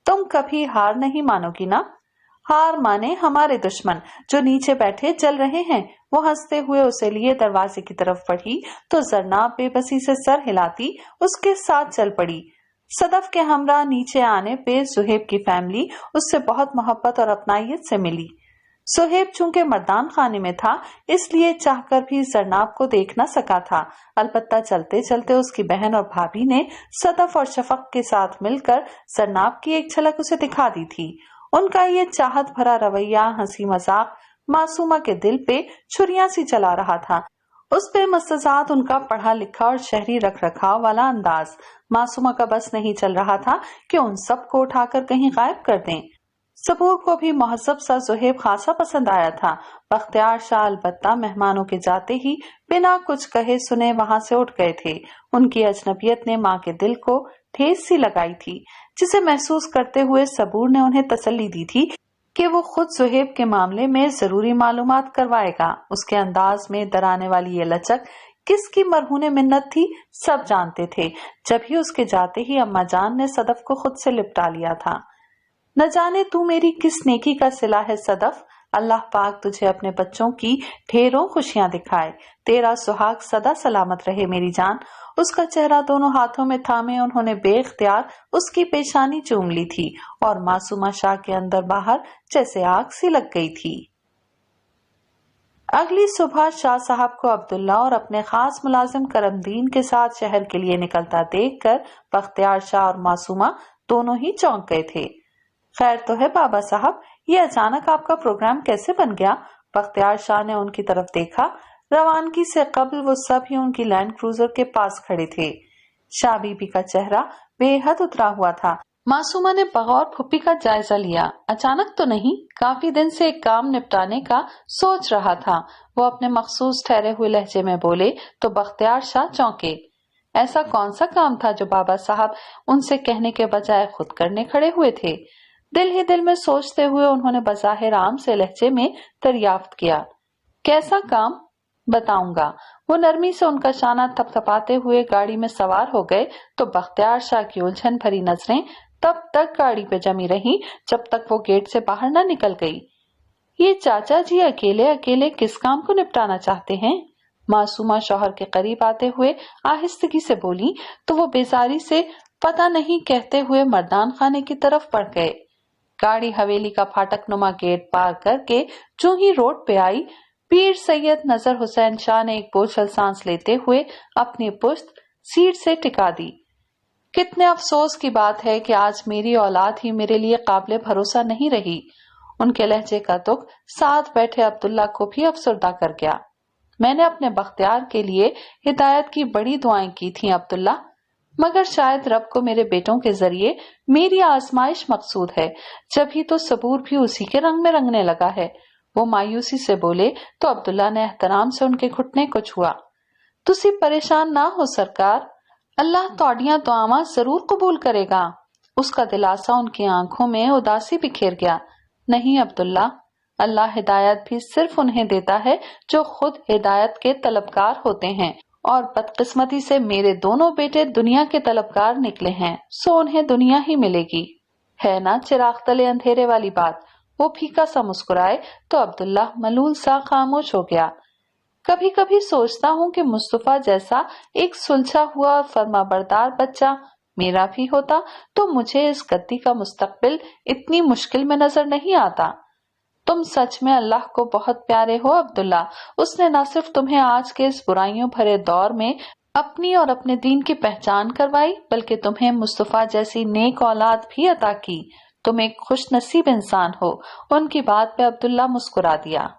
तुम कभी हार नहीं मानोगी ना? हार माने हमारे दुश्मन जो नीचे बैठे जल रहे हैं। वो हंसते हुए उसे लिए दरवाजे की तरफ बढ़ी तो जरनाब बेबसी से सर हिलाती उसके साथ चल पड़ी। सदफ के हमरा नीचे आने पे सुहेब की फैमिली उससे बहुत मोहब्बत और अपनाइयत से मिली। सुहेब चूंकि मर्दान खाने में था इसलिए चाहकर भी जरनाब को देख न सका था। अलबत्ता चलते चलते उसकी बहन और भाभी ने सदफ और शफक के साथ मिलकर जरनाब की एक झलक उसे दिखा दी थी। उनका ये चाहत भरा रवैया, हंसी मजाक मासूमा के दिल पे छुरियां सी चला रहा था। उस पे मुस्तजाद उनका पढ़ा लिखा और शहरी रख रखाव वाला अंदाज। मासूमा का बस नहीं चल रहा था कि उन सबको उठाकर कहीं गायब कर दें। सबूर को भी महजब सा ज़ुहैब खासा पसंद आया था। बख्तियार शाह अलबत्ता मेहमानों के जाते ही बिना कुछ कहे सुने वहां से उठ गए थे। उनकी अजनबियत ने माँ के दिल को ठेस सी लगाई थी, जिसे महसूस करते हुए सबूर ने उन्हें तसल्ली दी थी कि वो खुद ज़ुहैब के मामले में जरूरी मालूमात करवाएगा। उसके अंदाज में डराने वाली ये लचक किसकी मरहूने मिन्नत थी, सब जानते थे। जब ही उसके जाते ही अम्मा जान ने सदफ को खुद से लिपटा लिया था। न जाने तू मेरी किस नेकी का सिला है सदफ, अल्लाह पाक तुझे अपने बच्चों की ढेरों खुशियां दिखाए। तेरा सुहाग सदा सलामत रहे मेरी जान। उसका चेहरा दोनों हाथों में थामे उन्होंने बेख्तियार उसकी पेशानी चूम ली थी और मासूमा शाह के अंदर बाहर जैसे आग सी लग गई थी। अगली सुबह शाह साहब को अब्दुल्ला और अपने खास मुलाजिम करमदीन के साथ शहर के लिए निकलता देखकर बख्तियार शाह और मासूमा दोनों ही चौंक गए थे। खैर तो है बाबा साहब, ये अचानक आपका प्रोग्राम कैसे बन गया? बख्तियार शाह ने उनकी तरफ देखा। रवानगी से कबल वो सब ही उनकी लैंड क्रूजर के पास खड़े थे। शाह बीबी का चेहरा बेहद उतरा हुआ था। मासूमा ने बगौर फुप्पी का जायजा लिया। अचानक तो नहीं, काफी दिन से एक काम निपटाने का सोच रहा था। वो अपने मखसूस ठहरे हुए लहजे में बोले तो बख्तियार शाह चौंके। ऐसा कौन सा काम था जो बाबा साहब उनसे कहने के बजाय खुद करने खड़े हुए थे? दिल ही दिल में सोचते हुए उन्होंने बज़ाहिर आम से लहजे में दरियाफ्त किया। कैसा काम? बताऊंगा। वो नरमी से उनका शाना थपथपाते हुए गाड़ी में सवार हो गए तो बख्तियार शाह की उलझन भरी नजरें तब तक गाड़ी पे जमी रही जब तक वो गेट से बाहर न निकल गई। ये चाचा जी अकेले अकेले किस काम को निपटाना चाहते हैं? मासूमा शौहर के करीब आते हुए आहिस्तगी से बोली तो वो बेजारी से पता नहीं कहते हुए मर्दान खाने की तरफ बढ़ गए। गाड़ी हवेली का फाटक नुमा गेट पार करके जो ही रोड पे आई, पीर सैयद नजर हुसैन शाह ने एक बोझल सांस लेते हुए अपनी पुश्त सीट से टिका दी। कितने अफसोस की बात है कि आज मेरी औलाद ही मेरे लिए काबिल भरोसा नहीं रही। उनके लहजे का दुख साथ बैठे अब्दुल्ला को भी अफसरदा कर गया। मैंने अपने बख्तियार के लिए हिदायत की बड़ी दुआएं की थी अब्दुल्ला, मगर शायद रब को मेरे बेटों के जरिए मेरी आजमाइश मकसूद है। जब ही तो सबूर भी उसी के रंग में रंगने लगा है। वो मायूसी से बोले तो अब्दुल्ला ने एहतराम से उनके घुटने को छुआ। तुसी परेशान ना हो सरकार, अल्लाह तौड़ियां दुआवां जरूर कबूल करेगा। उसका दिलासा उनकी आंखों में उदासी बिखेर गया। नहीं अब्दुल्ला, अल्लाह हिदायत भी सिर्फ उन्हें देता है जो खुद हिदायत के तलबगार होते हैं, और बदकिस्मती से मेरे दोनों बेटे दुनिया के तलबगार निकले हैं, सो उन्हें दुनिया ही मिलेगी। है ना चिराग तले अंधेरे वाली बात। वो फीका सा मुस्कुराए तो अब्दुल्ला मलूल सा खामोश हो गया। कभी कभी सोचता हूँ कि मुस्तफा जैसा एक सुलझा हुआ फर्माबरदार बच्चा मेरा भी होता तो मुझे इस गद्दी का मुस्तकबिल इतनी मुश्किल में नजर नहीं आता। तुम सच में अल्लाह को बहुत प्यारे हो अब्दुल्ला। उसने न सिर्फ तुम्हें आज के इस बुराइयों भरे दौर में अपनी और अपने दीन की पहचान करवाई, बल्कि तुम्हें मुस्तफा जैसी नेक औलाद भी अता की। तुम एक खुश नसीब इंसान हो। उनकी बात पे अब्दुल्ला मुस्कुरा दिया।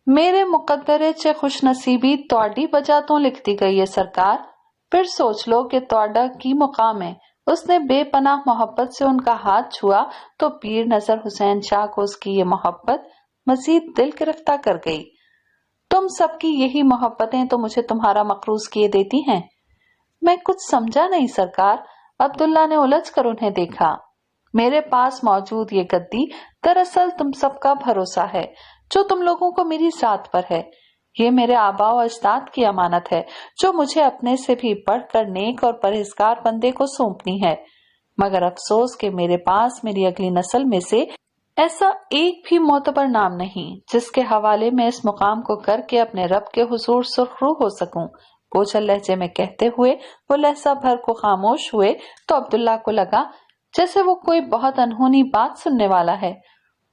मेरे मुकद्दरे च खुश नसीबी तोड़ी बजा तो लिख दी गई है सरकार। फिर सोच लो कि तोड़ा की मुकाम है। उसने बेपनाह मोहब्बत से उनका हाथ छुआ तो पीर नजर हुसैन शाह को उसकी ये मोहब्बत मजीद दिल गिरफ्तार कर गई। तुम सबकी यही मोहब्बतें तो मुझे तुम्हारा मकरूज किए देती हैं। मैं कुछ समझा नहीं सरकार। अब्दुल्ला ने उलझ कर उन्हें देखा। मेरे पास मौजूद ये गद्दी दरअसल तुम सबका भरोसा है जो तुम लोगों को मेरी जात पर है। ये मेरे आबा और अजदाद की अमानत है जो मुझे अपने से भी बढ़कर नेक और परहेजगार बंदे को सौंपनी है। मगर अफसोस कि मेरे पास मेरी अगली नस्ल में से ऐसा एक भी मोतबर नाम नहीं जिसके हवाले में इस मुकाम को करके अपने रब के हुजूर सुरखरू हो सकूं। बोझल लहजे में कहते हुए वो लहजा भर को खामोश हुए तो अब्दुल्ला को लगा जैसे वो कोई बहुत अनहोनी बात सुनने वाला है।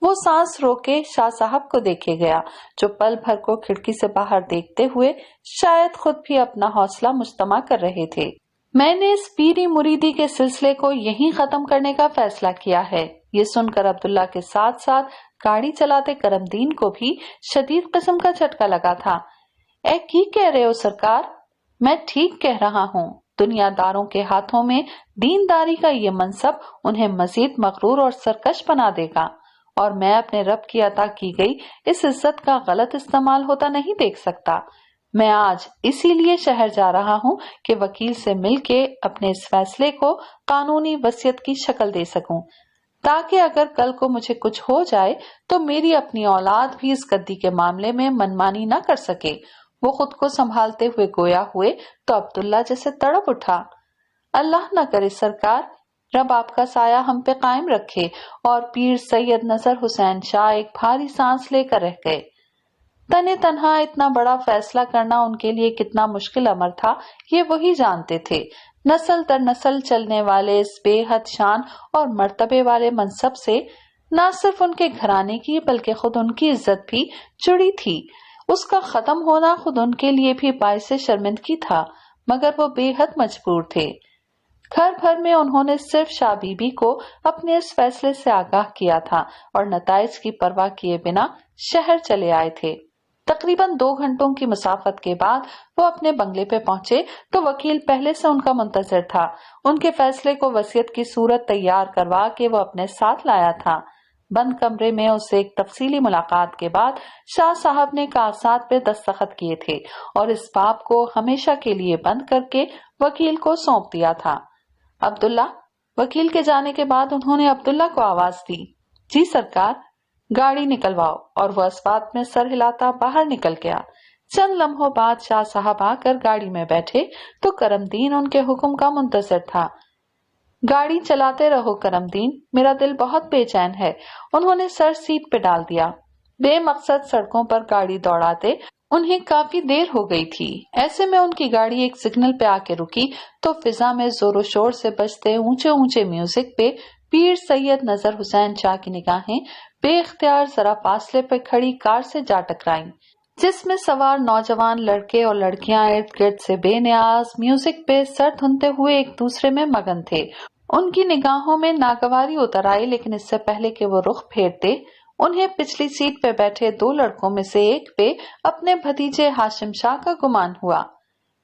वो सांस रोके शाह साहब को देखे गया जो पल भर को खिड़की से बाहर देखते हुए शायद खुद भी अपना हौसला मुस्तमा कर रहे थे। मैंने इस पीरी मुरीदी के सिलसिले को यहीं खत्म करने का फैसला किया है। یہ سن کر عبداللہ کے ساتھ ساتھ گاڑی چلاتے کرمدین کو بھی شدید قسم کا جھٹکا لگا تھا۔ اے کی کہہ رہے ہو سرکار؟ میں ٹھیک کہہ رہا ہوں، دنیا داروں کے ہاتھوں میں دینداری کا یہ منصب انہیں مزید مغرور اور سرکش بنا دے گا، اور میں اپنے رب کی عطا کی گئی اس عزت کا غلط استعمال ہوتا نہیں دیکھ سکتا۔ میں آج اسی لیے شہر جا رہا ہوں کہ وکیل سے مل کے اپنے اس فیصلے کو قانونی وصیت کی شکل دے سکوں، تاکہ اگر کل کو مجھے کچھ ہو جائے تو میری اپنی اولاد بھی اس گدی کے معاملے میں منمانی نہ کر سکے۔ وہ خود کو سنبھالتے ہوئے گویا ہوئے تو عبداللہ جیسے تڑپ اٹھا۔ اللہ نہ کرے سرکار، رب آپ کا سایہ ہم پہ قائم رکھے۔ اور پیر سید نذر حسین شاہ ایک بھاری سانس لے کر رہ گئے۔ تنے تنہا اتنا بڑا فیصلہ کرنا ان کے لیے کتنا مشکل امر تھا، یہ وہی جانتے تھے۔ نسل در نسل چلنے والے اس بے حد شان اور مرتبے والے منصب سے نہ صرف ان کے گھرانے کی بلکہ خود ان کی عزت بھی جڑی تھی۔ اس کا ختم ہونا خود ان کے لیے بھی باعث شرمندگی تھا، مگر وہ بے حد مجبور تھے۔ گھر بھر میں انہوں نے صرف شاہ بی بی کو اپنے اس فیصلے سے آگاہ کیا تھا اور نتائج کی پرواہ کیے بنا شہر چلے آئے تھے۔ تقریباً 2 گھنٹوں کی مسافت کے بعد وہ اپنے بنگلے پہ پہنچے تو وکیل پہلے سے ان کا منتظر تھا۔ ان کے فیصلے کو وصیت کی صورت تیار کروا کے وہ اپنے ساتھ لایا تھا۔ بند کمرے میں اس سے ایک تفصیلی ملاقات کے بعد شاہ صاحب نے کاغذات پہ دستخط کیے تھے اور اس باب کو ہمیشہ کے لیے بند کر کے وکیل کو سونپ دیا تھا۔ عبداللہ، وکیل کے جانے کے بعد انہوں نے عبداللہ کو آواز دی۔ جی سرکار۔ گاڑی نکلواؤ، اور وہ اس بات میں سر ہلاتا باہر نکل گیا۔ چند لمحوں بعد شاہ صاحب آ کر گاڑی میں بیٹھے تو کرمدین ان کے حکم کا منتظر تھا۔ گاڑی چلاتے رہو کرمدین، میرا دل بہت بے چین ہے۔ انہوں نے سر سیٹ پہ ڈال دیا۔ بے مقصد سڑکوں پر گاڑی دوڑاتے انہیں کافی دیر ہو گئی تھی۔ ایسے میں ان کی گاڑی ایک سگنل پہ آ کے رکی تو فضا میں زور و شور سے بجتے اونچے اونچے میوزک پہ پیر سید نذر حسین شاہ کی نگاہیں بے اختیار ذرا فاصلے پہ کھڑی کار سے جا ٹکرائیں، جس میں سوار نوجوان لڑکے اور لڑکیاں ارد گرد سے بے نیاز میوزک پہ سر دھنتے ہوئے ایک دوسرے میں مگن تھے۔ ان کی نگاہوں میں ناگواری اتر آئی، لیکن اس سے پہلے کہ وہ رخ پھیرتے انہیں پچھلی سیٹ پہ بیٹھے 2 لڑکوں میں سے ایک پہ اپنے بھتیجے ہاشم شاہ کا گمان ہوا۔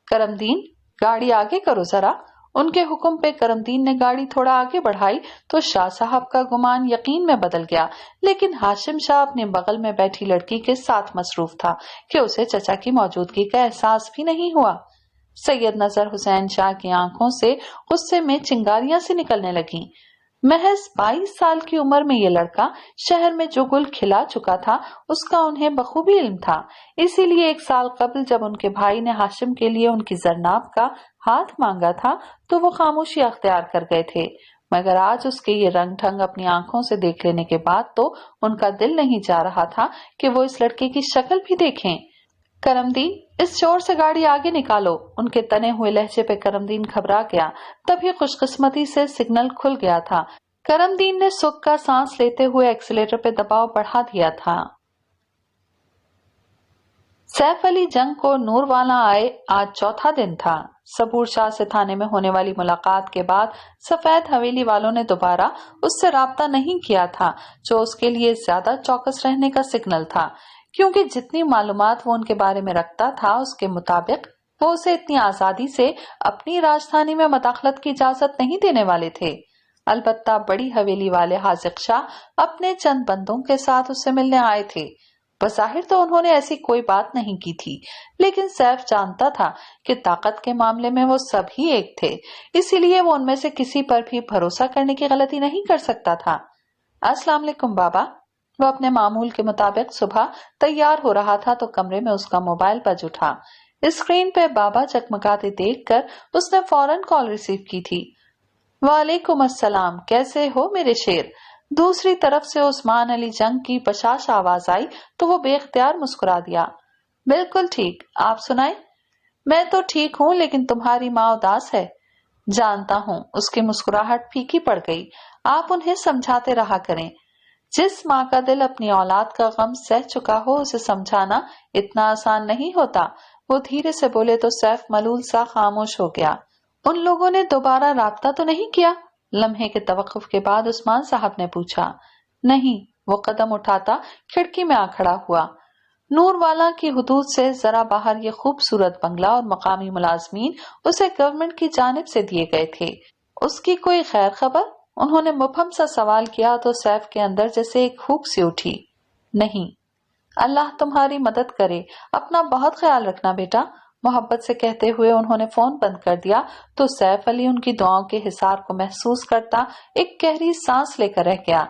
کرمدین، گاڑی آگے کرو ذرا۔ ان کے حکم پہ کرمدین نے گاڑی تھوڑا آگے بڑھائی تو شاہ صاحب کا گمان یقین میں بدل گیا، لیکن ہاشم شاہ اپنے بغل میں بیٹھی لڑکی کے ساتھ مصروف تھا کہ اسے چچا کی موجودگی کا احساس بھی نہیں ہوا۔ سید نذر حسین شاہ کی آنکھوں سے غصے میں چنگاریاں سے نکلنے لگیں۔ محض 22 سال کی عمر میں یہ لڑکا شہر میں جو گل کھلا چکا تھا اس کا انہیں بخوبی علم تھا، اسی لیے 1 سال قبل جب ان کے بھائی نے ہاشم کے لیے ان کی زرناب کا ہاتھ مانگا تھا تو وہ خاموشی اختیار کر گئے تھے، مگر آج اس کے یہ رنگ ڈھنگ اپنی آنکھوں سے دیکھ لینے کے بعد تو ان کا دل نہیں چاہ رہا تھا کہ وہ اس لڑکے کی شکل بھی دیکھیں۔ کرمدین، اس شور سے گاڑی آگے نکالو۔ ان کے تنے ہوئے لہجے پہ کرمدین گھبرا گیا۔ تبھی خوش قسمتی سے سگنل کھل گیا تھا۔ کرمدین نے سکھ کا سانس لیتے ہوئے ایکسیلیٹر پہ دباؤ بڑھا دیا تھا۔ سیف علی جنگ کو نور والا آئے آج 4تھا دن تھا۔ صبور شاہ سے تھانے میں ہونے والی ملاقات کے بعد سفید حویلی والوں نے دوبارہ اس سے رابطہ نہیں کیا تھا، جو اس کے لیے زیادہ چوکس رہنے کا سگنل تھا، کیونکہ جتنی معلومات وہ ان کے بارے میں رکھتا تھا اس کے مطابق وہ اسے اتنی آزادی سے اپنی راجدھانی میں مداخلت کی اجازت نہیں دینے والے تھے۔ البتہ بڑی حویلی والے حاذق شاہ اپنے چند بندوں کے ساتھ اس سے ملنے آئے تھے۔ بظاہر تو انہوں نے ایسی کوئی بات نہیں کی تھی، لیکن سیف جانتا تھا کہ طاقت کے معاملے میں وہ سب ہی ایک تھے، اسی لیے وہ ان میں سے کسی پر بھی بھروسہ کرنے کی غلطی نہیں کر سکتا تھا۔ السلام علیکم بابا۔ وہ اپنے معمول کے مطابق صبح تیار ہو رہا تھا تو کمرے میں اس کا موبائل بج اٹھا۔ اسکرین پہ بابا چکمکاتے دیکھ کر اس نے فوراً کال ریسیو کی تھی۔ وعلیکم السلام، کیسے ہو میرے شیر؟ دوسری طرف سے عثمان علی جنگ کی بشاش آواز آئی تو وہ بے اختیار مسکرا دیا۔ بالکل ٹھیک، آپ سنائیں؟ میں تو ٹھیک ہوں، لیکن تمہاری ماں اداس ہے۔ جانتا ہوں۔ اس کی مسکراہٹ پھیکی پڑ گئی۔ آپ انہیں سمجھاتے رہا کریں۔ جس ماں کا دل اپنی اولاد کا غم سہ چکا ہو اسے سمجھانا اتنا آسان نہیں ہوتا۔ وہ دھیرے سے بولے تو سیف ملول سا خاموش ہو گیا۔ ان لوگوں نے دوبارہ رابطہ تو نہیں کیا؟ लम्हे के तवक्कुफ के बाद उस्मान साहब ने पूछा। नहीं। वो कदम उठाता खिड़की में आ खड़ा हुआ। नूरवाला की हुदूद से जरा बाहर ये खूबसूरत बंगला और मकामी मुलाजमीन उसे गवर्नमेंट की जानिब से दिए गए थे। उसकी कोई खैर खबर? उन्होंने मुबहम सा सवाल किया तो सैफ के अंदर जैसे एक हुक सी उठी। नहीं। अल्लाह तुम्हारी मदद करे, अपना बहुत ख्याल रखना बेटा, मोहब्बत से कहते हुए उन्होंने फोन बंद कर दिया तो सैफ अली उनकी दुआओं के हिसार को महसूस करता एक गहरी सांस लेकर रह गया।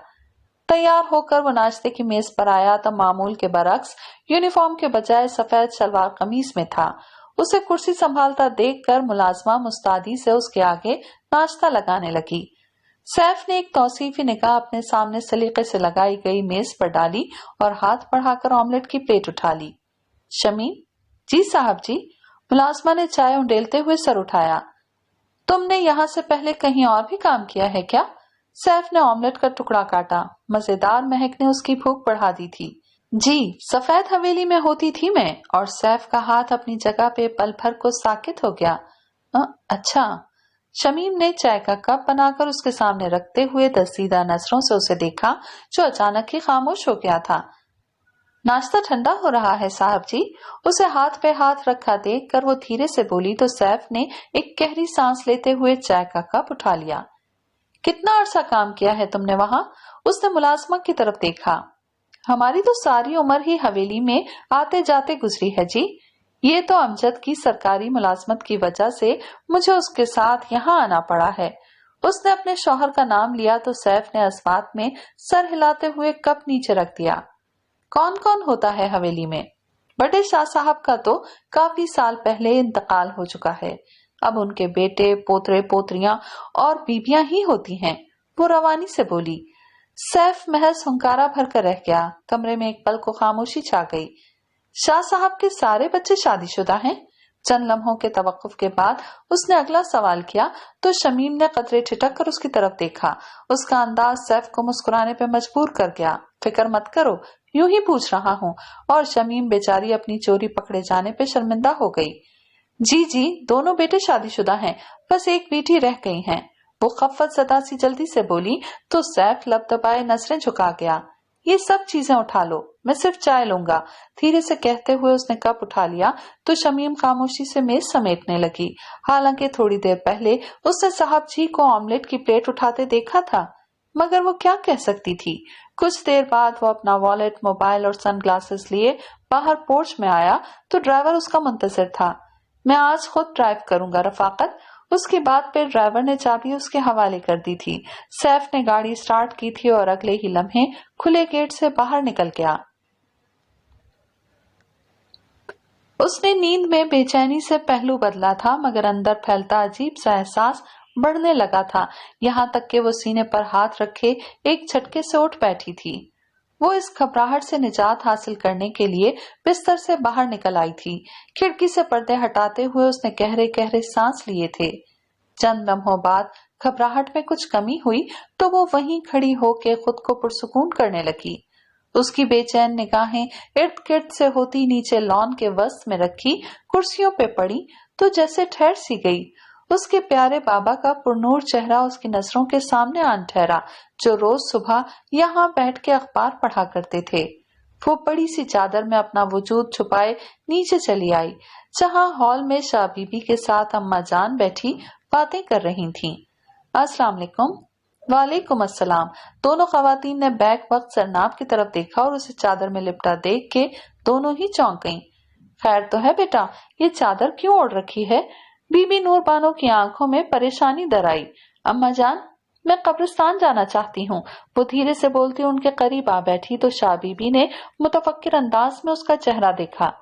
तैयार होकर वो नाश्ते की मेज पर आया तो मामूल के बरक्स यूनिफॉर्म के बजाय सफेद शलवार कमीज में था। उसे कुर्सी संभालता देखकर मुलाजमा मुस्तादी से उसके आगे नाश्ता लगाने लगी। सैफ ने एक तौसीफी निगाह अपने सामने सलीके से लगाई गई मेज पर डाली और हाथ बढ़ाकर ऑमलेट की प्लेट उठा ली। शमीम? जी साहब जी। मुलाजमा ने चाय उंडेलते हुए सर उठाया। तुमने यहाँ से पहले कहीं और भी काम किया है क्या? सैफ ने ऑमलेट का टुकड़ा काटा। मजेदार महक ने उसकी भूख बढ़ा दी थी। जी, सफेद हवेली में होती थी मैं। और सैफ का हाथ अपनी जगह पे पल भर को साकित हो गया। अच्छा। शमीम ने चाय का कप बनाकर उसके सामने रखते हुए दसीदा नजरों से उसे देखा जो अचानक ही खामोश हो गया था। नाश्ता ठंडा हो रहा है साहब जी। उसे हाथ पे हाथ रखा देखकर वो धीरे से बोली तो सैफ ने एक गहरी सांस लेते हुए चाय का कप उठा लिया। कितना अरसा काम किया है तुमने वहां? उसने मुलाजमा की तरफ देखा। हमारी तो सारी उम्र ही हवेली में आते जाते गुजरी है जी। ये तो अमजद की सरकारी मुलाजमत की वजह से मुझे उसके साथ यहाँ आना पड़ा है। उसने अपने शौहर का नाम लिया तो सैफ ने अस्मात में सर हिलाते हुए कप नीचे रख दिया। कौन कौन होता है हवेली में? बड़े शाह साहब का तो काफी साल पहले इंतकाल हो चुका है। अब उनके बेटे पोतरे पोतरियां और बीबियां ही होती हैं। वो रवानी से बोली। सैफ महज हुंकारा भर कर रह गया। कमरे में एक पल को खामोशी छा गई। शाह साहब के सारे बच्चे शादीशुदा हैं? चंद लम्हों के तवक्कुफ के बाद उसने अगला सवाल किया तो शमीम ने कतरे ठिठक कर उसकी तरफ देखा। उसका अंदाज सैफ को मुस्कुराने पे मजबूर कर गया। फिक्र मत करो, यूं ही पूछ रहा हूँ। और शमीम बेचारी अपनी चोरी पकड़े जाने पे शर्मिंदा हो गई। जी जी, दोनों बेटे शादीशुदा हैं, बस एक बेटी रह गई है। वो खफ्फत सदा सी जल्दी से बोली तो सैफ लब दबाए नजरें झुका गया। ये सब चीजें उठा लो, मैं सिर्फ चाय लूंगा। धीरे से कहते हुए उसने कप उठा लिया तो शमीम खामोशी से मेज समेटने लगी। हालांकि थोड़ी देर पहले उसने साहब जी को ऑमलेट की प्लेट उठाते देखा था, मगर वो क्या कह सकती थी। कुछ देर बाद वो अपना वॉलेट, मोबाइल और सनग्लासेस लिए बाहर पोर्च में आया तो ड्राइवर उसका मुंतजिर था। मैं आज खुद ड्राइव करूंगा रफाकत। उसकी बात पे ड्राइवर ने चाबी उसके हवाले कर दी थी। सैफ ने गाड़ी स्टार्ट की थी और अगले ही लम्हे खुले गेट से बाहर निकल गया। उसने नींद में बेचैनी से पहलू बदला था, मगर अंदर फैलता अजीब सा एहसास बढ़ने लगा था। यहाँ तक कि वो सीने पर हाथ रखे एक झटके से उठ बैठी थी। वो इस घबराहट से निजात हासिल करने के लिए बिस्तर से बाहर निकल आई थी। खिड़की से पर्दे हटाते हुए उसने गहरे गहरे सांस लिए थे। चंद लम्हों बाद घबराहट में कुछ कमी हुई तो वो वहीं खड़ी होकर खुद को पुरसुकून करने लगी। उसकी बेचैन निगाहें इर्द गिर्द से होती नीचे लॉन के वस्त में रखी कुर्सियों पे पड़ी तो जैसे ठहर सी गई। उसके प्यारे बाबा का पुरनूर चेहरा उसकी नजरों के सामने आन ठहरा, जो रोज सुबह यहाँ बैठ के अखबार पढ़ा करते थे। वो बड़ी सी चादर में अपना वजूद छुपाए नीचे चली आई, जहाँ हॉल में शाह बीबी के साथ अम्मा जान बैठी बातें कर रही थीं। अस्सलाम वालेकुम। वालेकुम अस्सलाम। दोनों खवातीन ने बैक वक्त सरनाब की तरफ देखा और उसे चादर में लिपटा देख के दोनों ही चौंक गईं। खैर तो है बेटा, ये चादर क्यों ओढ़ रखी है? बीबी नूर बानो की आंखों में परेशानी दर आई। अम्मा जान, मैं कब्रिस्तान जाना चाहती हूँ। वो धीरे से बोलती उनके करीब आ बैठी तो शाह बीबी ने मुतफक्किर अंदाज में उसका चेहरा देखा।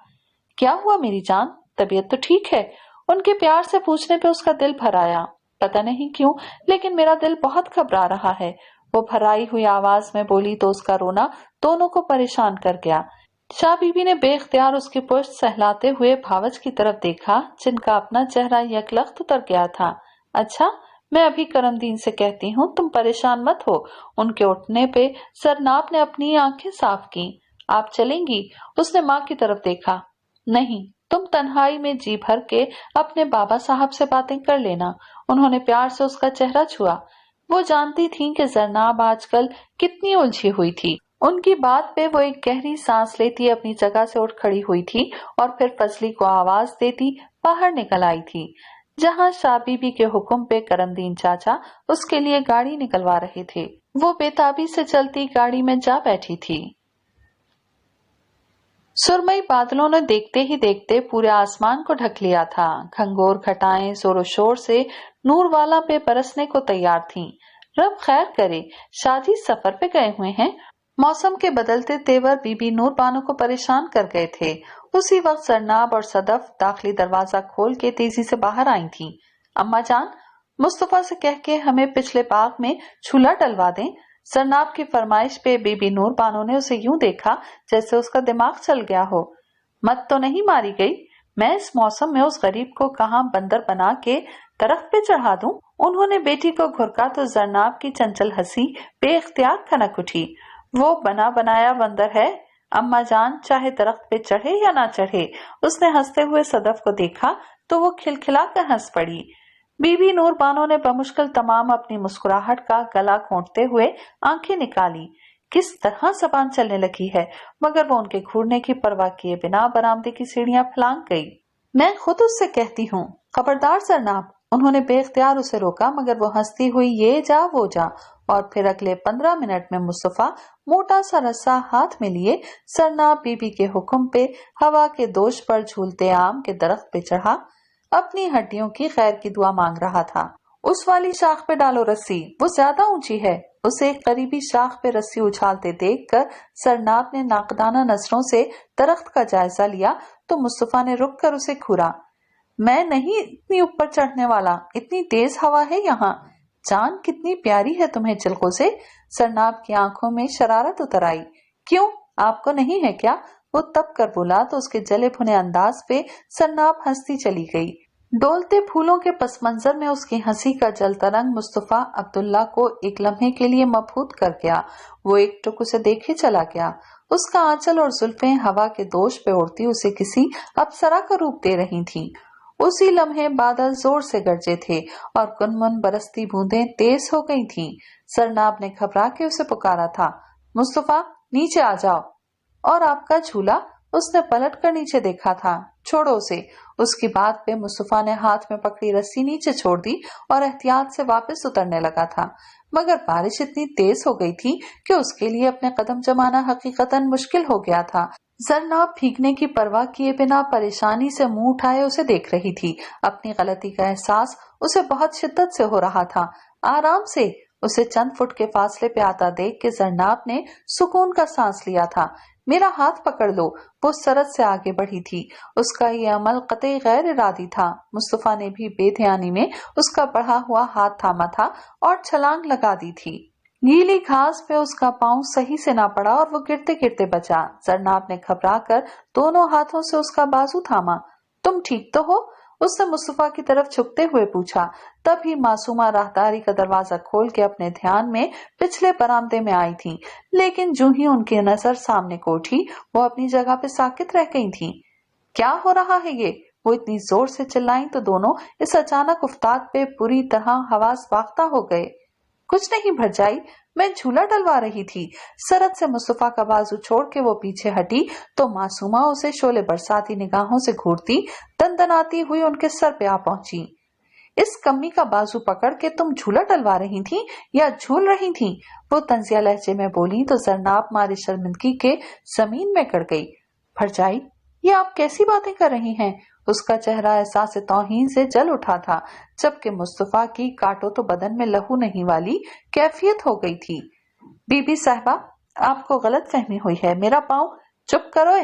क्या हुआ मेरी जान, तबीयत तो ठीक है? उनके प्यार से पूछने पे उसका दिल भर आया। पता नहीं क्यों, लेकिन मेरा दिल बहुत घबरा रहा है। वो भराई हुई आवाज में बोली तो उसका रोना दोनों को परेशान कर गया। शाह बीबी ने बेख्तियार उसकी पुश्त सहलाते हुए भावच की तरफ देखा, जिनका अपना चेहरा यकलख्त उतर गया था। अच्छा, मैं अभी करमदीन से कहती हूँ, तुम परेशान मत हो। उनके उठने पे सरनाब ने अपनी आंखें साफ की। आप चलेंगी? उसने माँ की तरफ देखा। नहीं, तुम तन्हाई में जी भर के अपने बाबा साहब से बातें कर लेना। उन्होंने प्यार से उसका चेहरा छुआ। वो जानती थीं कि जरनाब आजकल कितनी उलझी हुई थी। उनकी बात पे वो एक गहरी सांस लेती अपनी जगह से उठ खड़ी हुई थी और फिर फजली को आवाज देती बाहर निकल आई थी, जहां शाह बीबी के हुक्म पे करमदीन चाचा उसके लिए गाड़ी निकलवा रहे थे। वो बेताबी से चलती गाड़ी में जा बैठी थी। सुरमई बादलों ने देखते ही देखते पूरे आसमान को ढक लिया था। घंघोर घटाएं जोरों शोर से नूरवाला पे बरसने को तैयार थीं। रब खैर करे, शादी सफर पे गए हुए हैं। मौसम के बदलते तेवर बीबी नूर बानो को परेशान कर गए थे। उसी वक्त सरनाब और सदफ दाखिली दरवाजा खोल के तेजी से बाहर आई थीं। अम्मा जान, मुस्तफा से कह के हमें पिछले बाग में झूला डलवा दें। सरनाब की फरमाइश पे बीबी नूर बानो ने उसे यूं देखा जैसे उसका दिमाग चल गया हो। मत तो नहीं मारी गई? मैं इस मौसम में उस गरीब को कहां बंदर बना के दरख्त पे चढ़ा दूं? उन्होंने बेटी को घुरका तो जरनाब की चंचल हंसी बेख्तियार खनक उठी। वो बना बनाया बंदर है अम्मा जान, चाहे दरख्त पे चढ़े या ना चढ़े। उसने हंसते हुए सदफ को देखा तो वो खिलखिला कर हंस पड़ी। बीबी नूर बानो ने बमुश्किल तमाम अपनी मुस्कुराहट का गला घोंटते हुए आंखें निकाली। किस तरह जबान चलने लगी है, मगर वो उनके घूरने की परवाह किए बिना बरामदे की सीढ़ियां फलांग गई। मैं खुद उससे कहती हूँ, खबरदार जरनाब। उन्होंने बेख्तियार उसे रोका, मगर वो हंसती हुई ये जा वो जा, और फिर अगले 15 मिनट में मुस्तफा मोटा सा रस्सा हाथ में लिए सरनाब बीबी के हुक्म पे हवा के दोष पर झूलते आम के दरख्त पे चढ़ा अपनी हड्डियों की खैर की दुआ मांग रहा था। उस वाली शाख पे डालो रस्सी, वो ज्यादा ऊंची है। उसे एक करीबी शाख पे रस्सी उछालते देखकर सरनाब ने नाकदाना नजरों से दरख्त का जायजा लिया तो मुस्तफा ने रुक कर उसे घूरा। मैं नहीं इतनी ऊपर चढ़ने वाला, इतनी तेज हवा है यहाँ। जान कितनी प्यारी है तुम्हें चिल्कों से। सरनाब की आंखों में शरारत उतर आई। क्यों, आपको नहीं है क्या? वो तब कर बोला तो उसके जले भुने अंदाज पे सरनाब हंसती चली गई। डोलते फूलों के पस मंजर में उसकी हंसी का जल तरंग मुस्तफा अब्दुल्ला को एक लम्हे के लिए मबहूत कर गया। वो एक टुक उसे देखे चला गया। उसका आंचल और जुल्फें हवा के दोष पे उड़ती उसे किसी अप्सरा का रूप दे रही थीं। उसी लम्हे बादल जोर से गरजे थे और गुनगुन बरसती बूंदें तेज हो गई थीं। सरनाब ने घबरा के उसे पुकारा था, मुस्तफा नीचे आ जाओ। और आपका झूला? उसने पलट कर नीचे देखा था। छोड़ो उसे। उसकी बात पे मुस्तफा ने हाथ में पकड़ी रस्सी नीचे छोड़ दी और एहतियात से वापस उतरने लगा था, मगर बारिश इतनी तेज हो गई थी कि उसके लिए अपने कदम जमाना हकीकतन मुश्किल हो गया था। जरनाब भीगने की परवाह किए बिना परेशानी से मुंह उठाए उसे देख रही थी। अपनी गलती का एहसास उसे बहुत शिद्दत से हो रहा था। आराम से। उसे चंद फुट के फासले पे आता देख के जरनाब ने सुकून का सांस लिया था। मेरा हाथ पकड़ लो। वो सरत से आगे बढ़ी थी। उसका ये अमल कतई गैर इरादी था। मुस्तफा ने भी बेध्यानी में उसका बढ़ा हुआ हाथ थामा था और छलांग लगा दी थी। गीली घास पे उसका पांव सही से ना पड़ा और वो गिरते गिरते बचा। जरनाब ने घबरा कर दोनों हाथों से उसका बाजू थामा। तुम ठीक तो हो? उसने मुस्तफा की तरफ झुकते हुए पूछा। तभी मासूमा राहदारी का दरवाजा खोल के अपने ध्यान में पिछले बरामदे में आई थी, लेकिन जो ही उनकी नजर सामने को उठी वो अपनी जगह पे साकित रह गई थी। क्या हो रहा है ये? वो इतनी जोर से चिल्लाई तो दोनों इस अचानक उफ्ताद पे पूरी तरह हवास बाख्ता हो गए। कुछ नहीं भरजाई, मैं झूला डलवा रही थी। सरत से मुस्तफा का बाजू छोड़ के वो पीछे हटी तो मासूमा उसे शोले बरसाती निगाहों से घूरती दंदनाती हुई उनके सर पे आ पहुंची। इस कम्मी का बाजू पकड़ के तुम झूला डलवा रही थी या झूल रही थी? वो तंजिया लहजे में बोली तो जरनाब मारी शर्मिंदगी के जमीन में गड़ गई। भरजाई, ये आप कैसी बातें कर रही हैं? उसका चेहरा एहसास तौहीन से जल उठा था, जबकि मुस्तफा की काटो तो बदन में लहू नहीं वाली कैफियत हो गई थी। बीबी साहबा, आपको गलत फहमी हुई है। मेरा पाँव। चुप करो।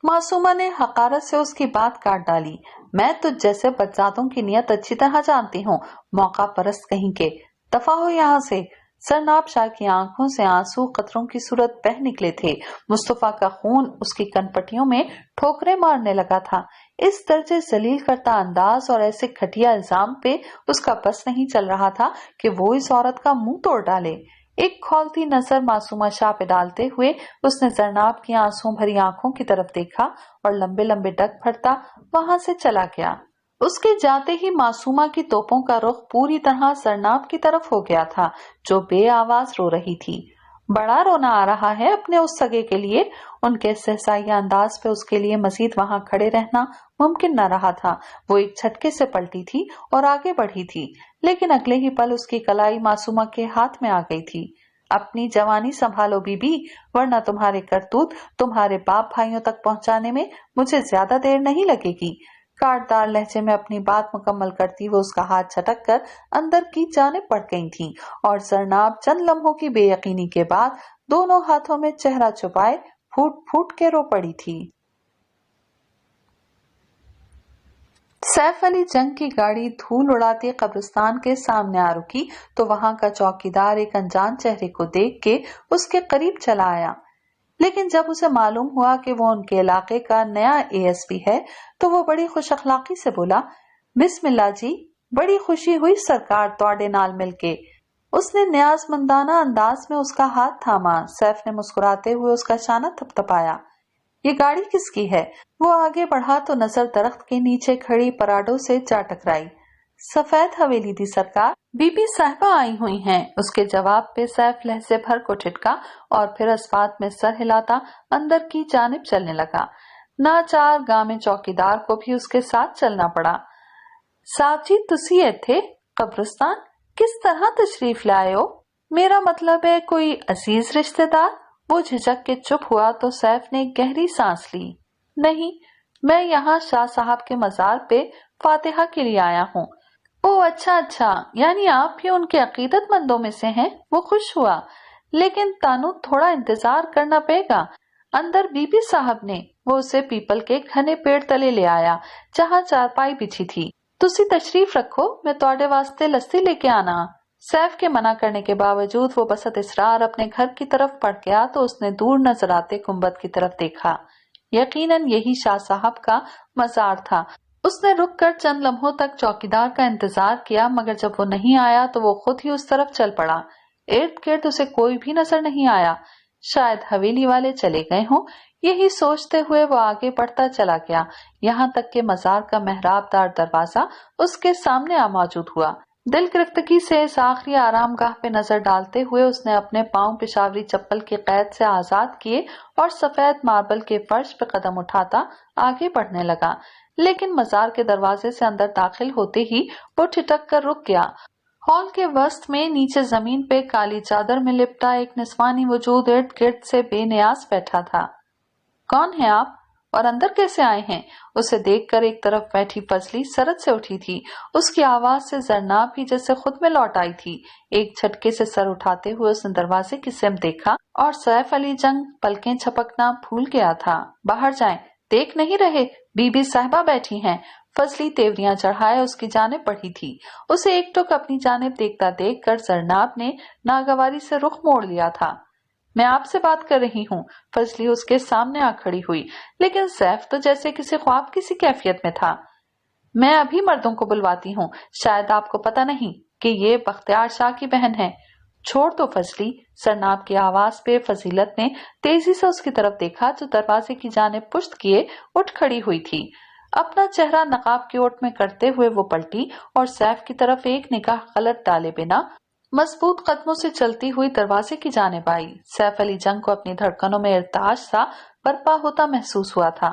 मासूमा ने हकारत से उसकी बात काट डाली। मैं तुझ जैसे बदजातों की नियत अच्छी तरह जानती हूँ, मौका परस्त कहीं के। दफा हो यहाँ से। सरनाब शाह की आंखों से आंसू कतरों की सूरत बह निकले थे। मुस्तफा का खून उसकी कनपटियों में ठोकरें मारने लगा था। इस दर्जे जलील करता अंदाज और ऐसे घटिया इल्जाम पे उसका बस नहीं चल रहा था कि वो इस औरत का मुंह तोड़ डाले। एक खौलती नजर मासूमा शाह पे डालते हुए उसने जरनाब की आंसू भरी आंखों की तरफ देखा और लंबे लंबे डग भरता वहां से चला गया। उसके जाते ही मासूमा की तोपों का रुख पूरी तरह सरनाब की तरफ हो गया था, जो बे आवाज रो रही थी। बड़ा रोना आ रहा है अपने उस सगे के लिए। उनके सहसाई अंदाज पे उसके लिए मजीद वहां खड़े रहना मुमकिन न रहा था। वो एक झटके से पलटी थी और आगे बढ़ी थी, लेकिन अगले ही पल उसकी कलाई मासूमा के हाथ में आ गई थी। अपनी जवानी संभालो बीबी, वरना तुम्हारे करतूत तुम्हारे बाप भाइयों तक पहुंचाने में मुझे ज्यादा देर नहीं लगेगी। काटदार लहजे में अपनी बात मुकम्मल करती वो उसका हाथ झटक कर अंदर की जाने पड़ गई थी, और जरनाब चंद लम्हों की बेयकीनी के बाद दोनों हाथों में चेहरा छुपाए फूट फूट के रो पड़ी थी। सैफ अली जंग की गाड़ी धूल उड़ाती कब्रिस्तान के सामने आ रुकी तो वहां का चौकीदार एक अनजान चेहरे को देख के उसके करीब चला आया। लेकिन जब उसे मालूम हुआ कि वो उनके इलाके का नया एएसपी है तो वो बड़ी खुश अखलाकी से बोला, बिस्मिल्लाह जी, बड़ी खुशी हुई सरकार तोड़े नाल मिलके। उसने न्याजमंदाना अंदाज में उसका हाथ थामा। सैफ ने मुस्कुराते हुए उसका शाना थपथपाया। ये गाड़ी किसकी है? वो आगे बढ़ा तो नजर दरख्त के नीचे खड़ी पराडों से जा टकराई। सफेद हवेली दी सरकार, बीबी साहिबा आई हुई हैं। उसके जवाब पे सैफ लहजे भर को ठिठका और फिर अस्पात में सर हिलाता अंदर की जानिब चलने लगा। नाचार गांव में चौकीदार को भी उसके साथ चलना पड़ा। साहब जी, तुसी इत्थे कब्रिस्तान किस तरह तशरीफ लाए हो? मेरा मतलब है कोई अजीज रिश्तेदार? वो झिझक के चुप हुआ तो सैफ ने गहरी सांस ली। नहीं, मैं यहाँ शाह साहब के मजार पे फातिहा के लिए आया हूँ। ओह अच्छा अच्छा, यानी आप भी उनके अकीदतमंदों में से हैं। वो खुश हुआ, लेकिन तानू थोड़ा इंतजार करना पड़ेगा। अंदर बीबी साहब ने वो उसे पीपल के घने पेड़ तले ले आया जहाँ चारपाई बिछी थी। तुसी तशरीफ रखो, मैं तोड़े वास्ते लस्सी लेके आना। सैफ के मना करने के बावजूद वो बसत इसरार अपने घर की तरफ पड़ गया तो उसने दूर नजर आते गुंबद की तरफ देखा। यकीनन यही शाह साहब का मजार था। उसने रुक कर चंद लम्हों तक चौकीदार का इंतजार किया, मगर जब वो नहीं आया तो वो खुद ही उस तरफ चल पड़ा। इर्द गिर्द उसे कोई भी नजर नहीं आया। शायद हवेली वाले चले गए हों। यही सोचते हुए वो आगे बढ़ता चला गया, यहाँ तक के मजार का मेहराबदार दरवाजा उसके सामने आ मौजूद हुआ। दिल गिरफ्तगी से इस आखिरी आरामगाह पे नजर डालते हुए उसने अपने पांव पेशावरी चप्पल की कैद से आजाद किए और सफेद मार्बल के फर्श पे कदम उठाता आगे बढ़ने लगा। लेकिन मजार के दरवाजे से अंदर दाखिल होते ही वो ठिठक कर रुक गया। हॉल के वस्त में नीचे जमीन पे काली चादर में लिपटा एक निस्वानी वजूद इर्द गिर्द से बेनियाज बैठा था। कौन है आप और अंदर कैसे आए हैं? उसे देखकर एक तरफ बैठी फजली सरद से उठी थी। उसकी आवाज से जरनाब भी जैसे खुद में लौट आई थी। एक झटके से सर उठाते हुए उसने दरवाजे की सिमत देखा और सैफ अली जंग पलकें झपकना भूल गया था। बाहर जाएं, देख नहीं रहे बीबी साहिबा बैठी हैं। फजली तेवरियां चढ़ाए उसकी जानिब बढ़ी थी। उसे एक टुक अपनी जानिब देखता देख कर जरनाब ने नागवारी से रुख मोड़ लिया था। मैं आपसे बात कर रही हूँ। फजली उसके सामने आ खड़ी हुई, लेकिन सैफ तो जैसे किसी ख्वाब किसी कैफियत में था। मैं अभी मर्दों को बुलवाती हूँ। शायद आपको पता नहीं कि ये बख्तियार शाह की बहन है। छोड़ दो फजली। सरनाब की आवाज पे फजीलत ने तेजी से उसकी तरफ देखा जो दरवाजे की जानिब पुश्त किए उठ खड़ी हुई थी। अपना चेहरा नकाब की ओट में करते हुए वो पलटी और सैफ की तरफ एक निगाह गलत डाले बिना मजबूत कदमों से चलती हुई दरवाजे की जानिब आई। सैफ अली जंग को अपनी धड़कनों में इर्ताज सा बर्पा होता महसूस हुआ था।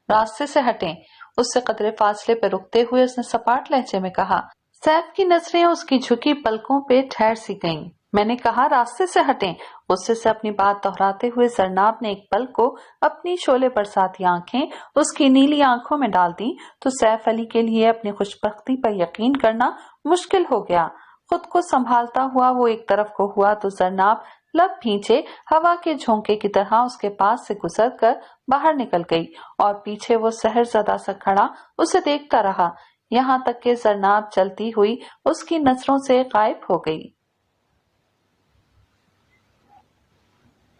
रास्ते से हटें। उससे कदरे फासले पर रुकते हुए उसने सपाट लहजे में कहा। सैफ की नजरें उसकी झुकी पलकों पे ठहर सी गईं। मैंने कहा रास्ते से हटें। गुस्से से अपनी बात दोहराते हुए जरनाब ने एक पल को अपनी शोले बरसाती आंखें उसकी नीली आंखों में डाल दी तो सैफ अली के लिए अपनी खुशबख्ती पर यकीन करना मुश्किल हो गया। खुद को संभालता हुआ वो एक तरफ को हुआ तो जरनाब लब भींचे हवा के झोंके की तरह उसके पास से गुजरकर बाहर निकल गई और पीछे वो सहरज़दा सा खड़ा उसे देखता रहा, यहाँ तक कि जरनाब चलती हुई उसकी नजरों से गायब हो गई।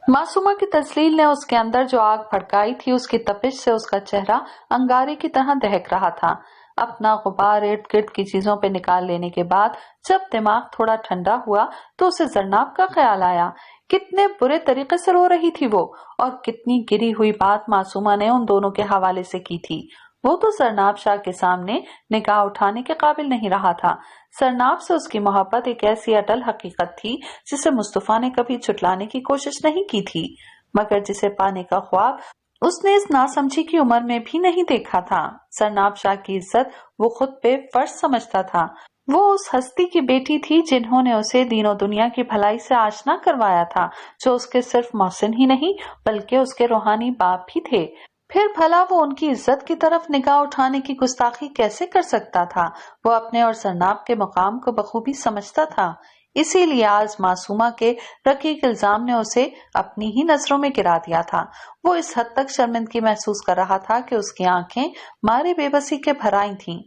मासूमा की तस्लील ने उसके अंदर जो आग भड़काई थी, उसकी तपिश से उसका चेहरा अंगारे की तरह दहक रहा था। अपना गुबार इर्द गिर्द की चीजों पे निकाल लेने के बाद जब दिमाग थोड़ा ठंडा हुआ तो उसे जरनाब का ख्याल आया। कितने बुरे तरीके से रो रही थी वो, और कितनी गिरी हुई बात मासूमा ने उन दोनों के हवाले से की थी। वो तो सरनाब शाह के सामने निगाह उठाने के काबिल नहीं रहा था। सरनाब से उसकी मोहब्बत एक ऐसी अटल हकीकत थी जिसे मुस्तफा ने कभी छुटलाने की कोशिश नहीं की थी, मगर जिसे पाने का ख्वाब उसने इस नासमझी की उम्र में भी नहीं देखा था। सरनाब शाह की इज्जत वो खुद पे फर्ज समझता था। वो उस हस्ती की बेटी थी जिन्होंने उसे दीनों दुनिया की भलाई से आशना करवाया था, जो उसके सिर्फ मोहसिन ही नहीं बल्कि उसके रूहानी बाप भी थे। फिर भला वो उनकी इज्जत की तरफ निगाह उठाने की गुस्ताखी कैसे कर सकता था? वो अपने और सरनाब के मकाम को बखूबी समझता था। इसीलिए आज मासूमा के रकीक इल्जाम ने उसे अपनी ही नजरों में गिरा दिया था। वो इस हद तक शर्मिंदगी महसूस कर रहा था कि उसकी आंखें मारी बेबसी के भर आई थीं।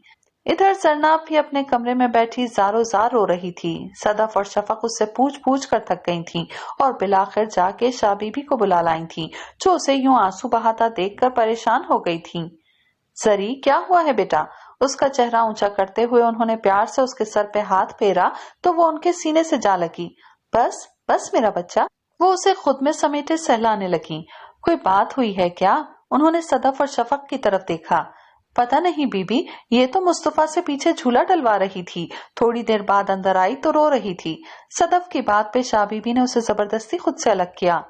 इधर सरनाब भी अपने कमरे में बैठी जारो जार रो रही थी। सदफ और शफक उससे पूछ पूछ कर थक गई थीं और बिलाखिर जाके शाह बीबी को बुला लाई थीं, जो उसे यूं आंसू बहाता देखकर परेशान हो गई थीं। जरी, क्या हुआ है बेटा? उसका चेहरा ऊंचा करते हुए उन्होंने प्यार से उसके सर पे हाथ फेरा तो वो उनके सीने से जा लगी। बस बस मेरा बच्चा। वो उसे खुद में समेटे सहलाने लगी। कोई बात हुई है क्या? उन्होंने सदफ और शफक की तरफ देखा। पता नहीं बीबी, ये तो मुस्तफा से पीछे झूला डलवा रही थी, थोड़ी देर बाद अंदर आई तो रो रही थी। सदफ की बात पे शाह बीबी ने उसे जबरदस्ती खुद से अलग किया।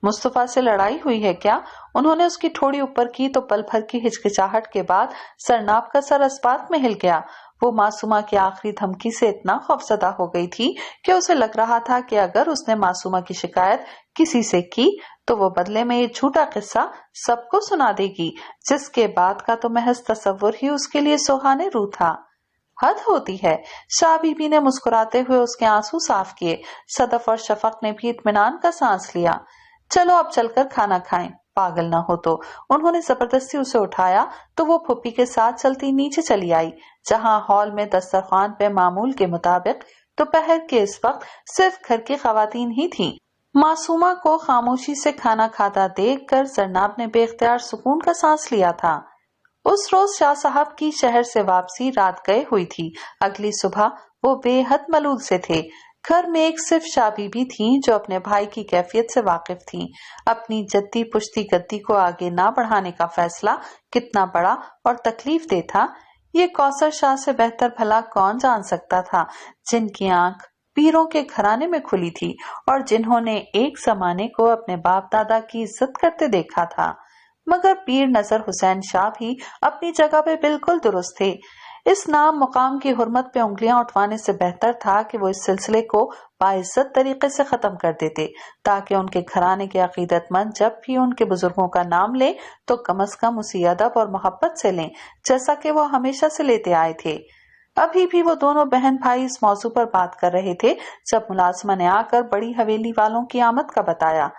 मुस्तफा से लड़ाई हुई है क्या? उन्होंने उसकी ठोड़ी ऊपर की तो पल भर की हिचकिचाहट के बाद सरनाब का सर अस्पात में हिल गया। वो मासूमा की आखिरी धमकी से इतना खौफजदा हो गई थी कि उसे लग रहा था कि अगर उसने मासूमा की शिकायत किसी से की तो वो बदले में ये झूठा किस्सा सबको सुना देगी, जिसके बाद का तो महज तसव्वुर ही उसके लिए सुहाने रूह था। हद होती है। शाह बीबी ने मुस्कुराते हुए उसके आंसू साफ किए। सदफ और शफक ने भी इत्मीनान का सांस लिया। चलो अब चलकर खाना खाएं, पागल ना हो तो। उन्होंने जबरदस्ती उसे उठाया तो वो फुप्पी के साथ चलती नीचे चली आई, जहां हॉल में दस्तरखान पे मामूल के मुताबिक दोपहर के इस वक्त सिर्फ घर की खवातीन ही थीं। मासूमा को खामोशी से खाना खाता देखकर जरनाब ने बेख्तियार सुकून का सांस लिया था। उस रोज शाह साहब की शहर से वापसी रात गए हुई थी। अगली सुबह वो बेहद मलूल से थे। घर में एक सिर्फ शाह बीबी थी जो अपने भाई की कैफियत से वाकिफ थी। अपनी जद्दी पुश्ती गद्दी को आगे ना बढ़ाने का फैसला कितना बड़ा और तकलीफ दे था, ये कौसर शाह से बेहतर भला कौन जान सकता था, जिनकी आंख पीरों के घराने में खुली थी और जिन्होंने एक जमाने को अपने बाप दादा की इज्जत करते देखा था। मगर पीर नजर हुसैन शाह भी अपनी जगह पे बिल्कुल दुरुस्त थे। इस नाम मुकाम की हुर्मत पे उंगलियां उठवाने से बेहतर था कि वो इस सिलसिले को बाइज्जत तरीके से खत्म कर देते, ताकि उनके घराने के अकीदतमंद जब भी उनके बुजुर्गों का नाम ले तो कम अज कम उसी अदब और मोहब्बत से लें जैसा कि वो हमेशा से लेते आए थे। अभी भी वो दोनों बहन भाई इस मौजू पर बात कर रहे थे जब मुलाजिमा ने आकर बड़ी हवेली वालों की आमद का बताया।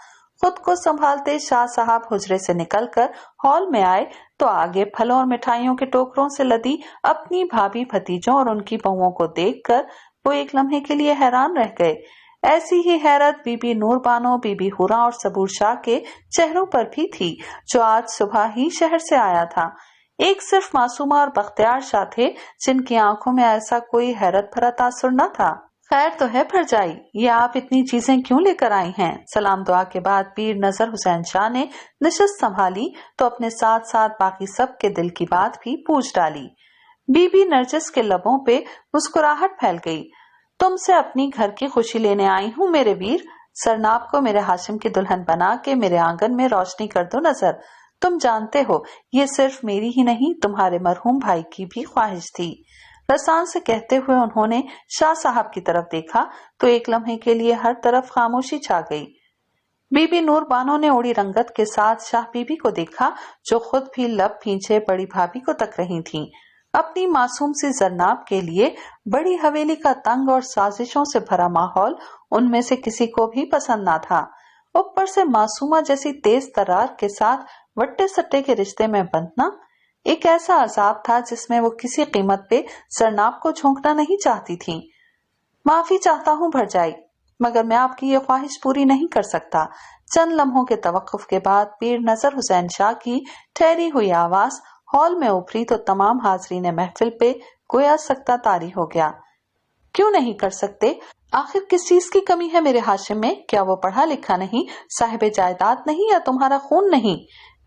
खुद को संभालते शाह साहब हुजरे से निकलकर हॉल में आए तो आगे फलों और मिठाइयों के टोकरों से लदी अपनी भाभी भतीजों और उनकी बहुओं को देखकर वो एक लम्हे के लिए हैरान रह गए। ऐसी ही हैरत बीबी नूर बानो, बीबी हुरा और सबूर शाह के चेहरों पर भी थी, जो आज सुबह ही शहर से आया था। एक सिर्फ मासूमा और बख्तियार शाह थे जिनकी आंखों में ऐसा कोई हैरत भरा तासुर न था। खैर तो है भरजाई, ये आप इतनी चीजें क्यों लेकर आई हैं? सलाम दुआ के बाद पीर नजर हुसैन शाह ने नशिस्त संभाली तो अपने साथ साथ बाकी सब के दिल की बात भी पूछ डाली। बीबी नरजिस के लबों पे मुस्कुराहट फैल गई। तुमसे अपनी घर की खुशी लेने आई हूँ मेरे वीर। सरनाब को मेरे हाशिम की दुल्हन बना के मेरे आंगन में रोशनी कर दो नजर। तुम जानते हो ये सिर्फ मेरी ही नहीं तुम्हारे मरहूम भाई की भी ख्वाहिश थी। रसान से कहते हुए उन्होंने शाह साहब की तरफ देखा तो एक लम्हे के लिए हर तरफ खामोशी छा गई। बीबी नूर बानो ने उड़ी रंगत के साथ शाह बीबी को देखा, जो खुद भी लब भींचे बड़ी भाभी को तक रही थीं। अपनी मासूम सी जरनाब के लिए बड़ी हवेली का तंग और साजिशों से भरा माहौल उनमें से किसी को भी पसंद ना था। ऊपर से मासूमा जैसी तेज तरार के साथ वट्टे सट्टे के रिश्ते में बंधना एक ऐसा अजाब था जिसमें वो किसी कीमत पे सरनाब को झोंकना नहीं चाहती थी। माफी चाहता हूँ भरजाई, मगर मैं आपकी ये ख्वाहिश पूरी नहीं कर सकता। चंद लम्हों के तवक्कुफ के बाद पीर नजर हुसैन शाह की ठहरी हुई आवाज हॉल में उभरी तो तमाम हाजरीन महफिल पे गोया सकता तारी हो गया। क्यों नहीं कर सकते? आखिर किस चीज की कमी है मेरे हाशिम में? क्या वो पढ़ा लिखा नहीं, साहिब जायदाद नहीं, या तुम्हारा खून नहीं?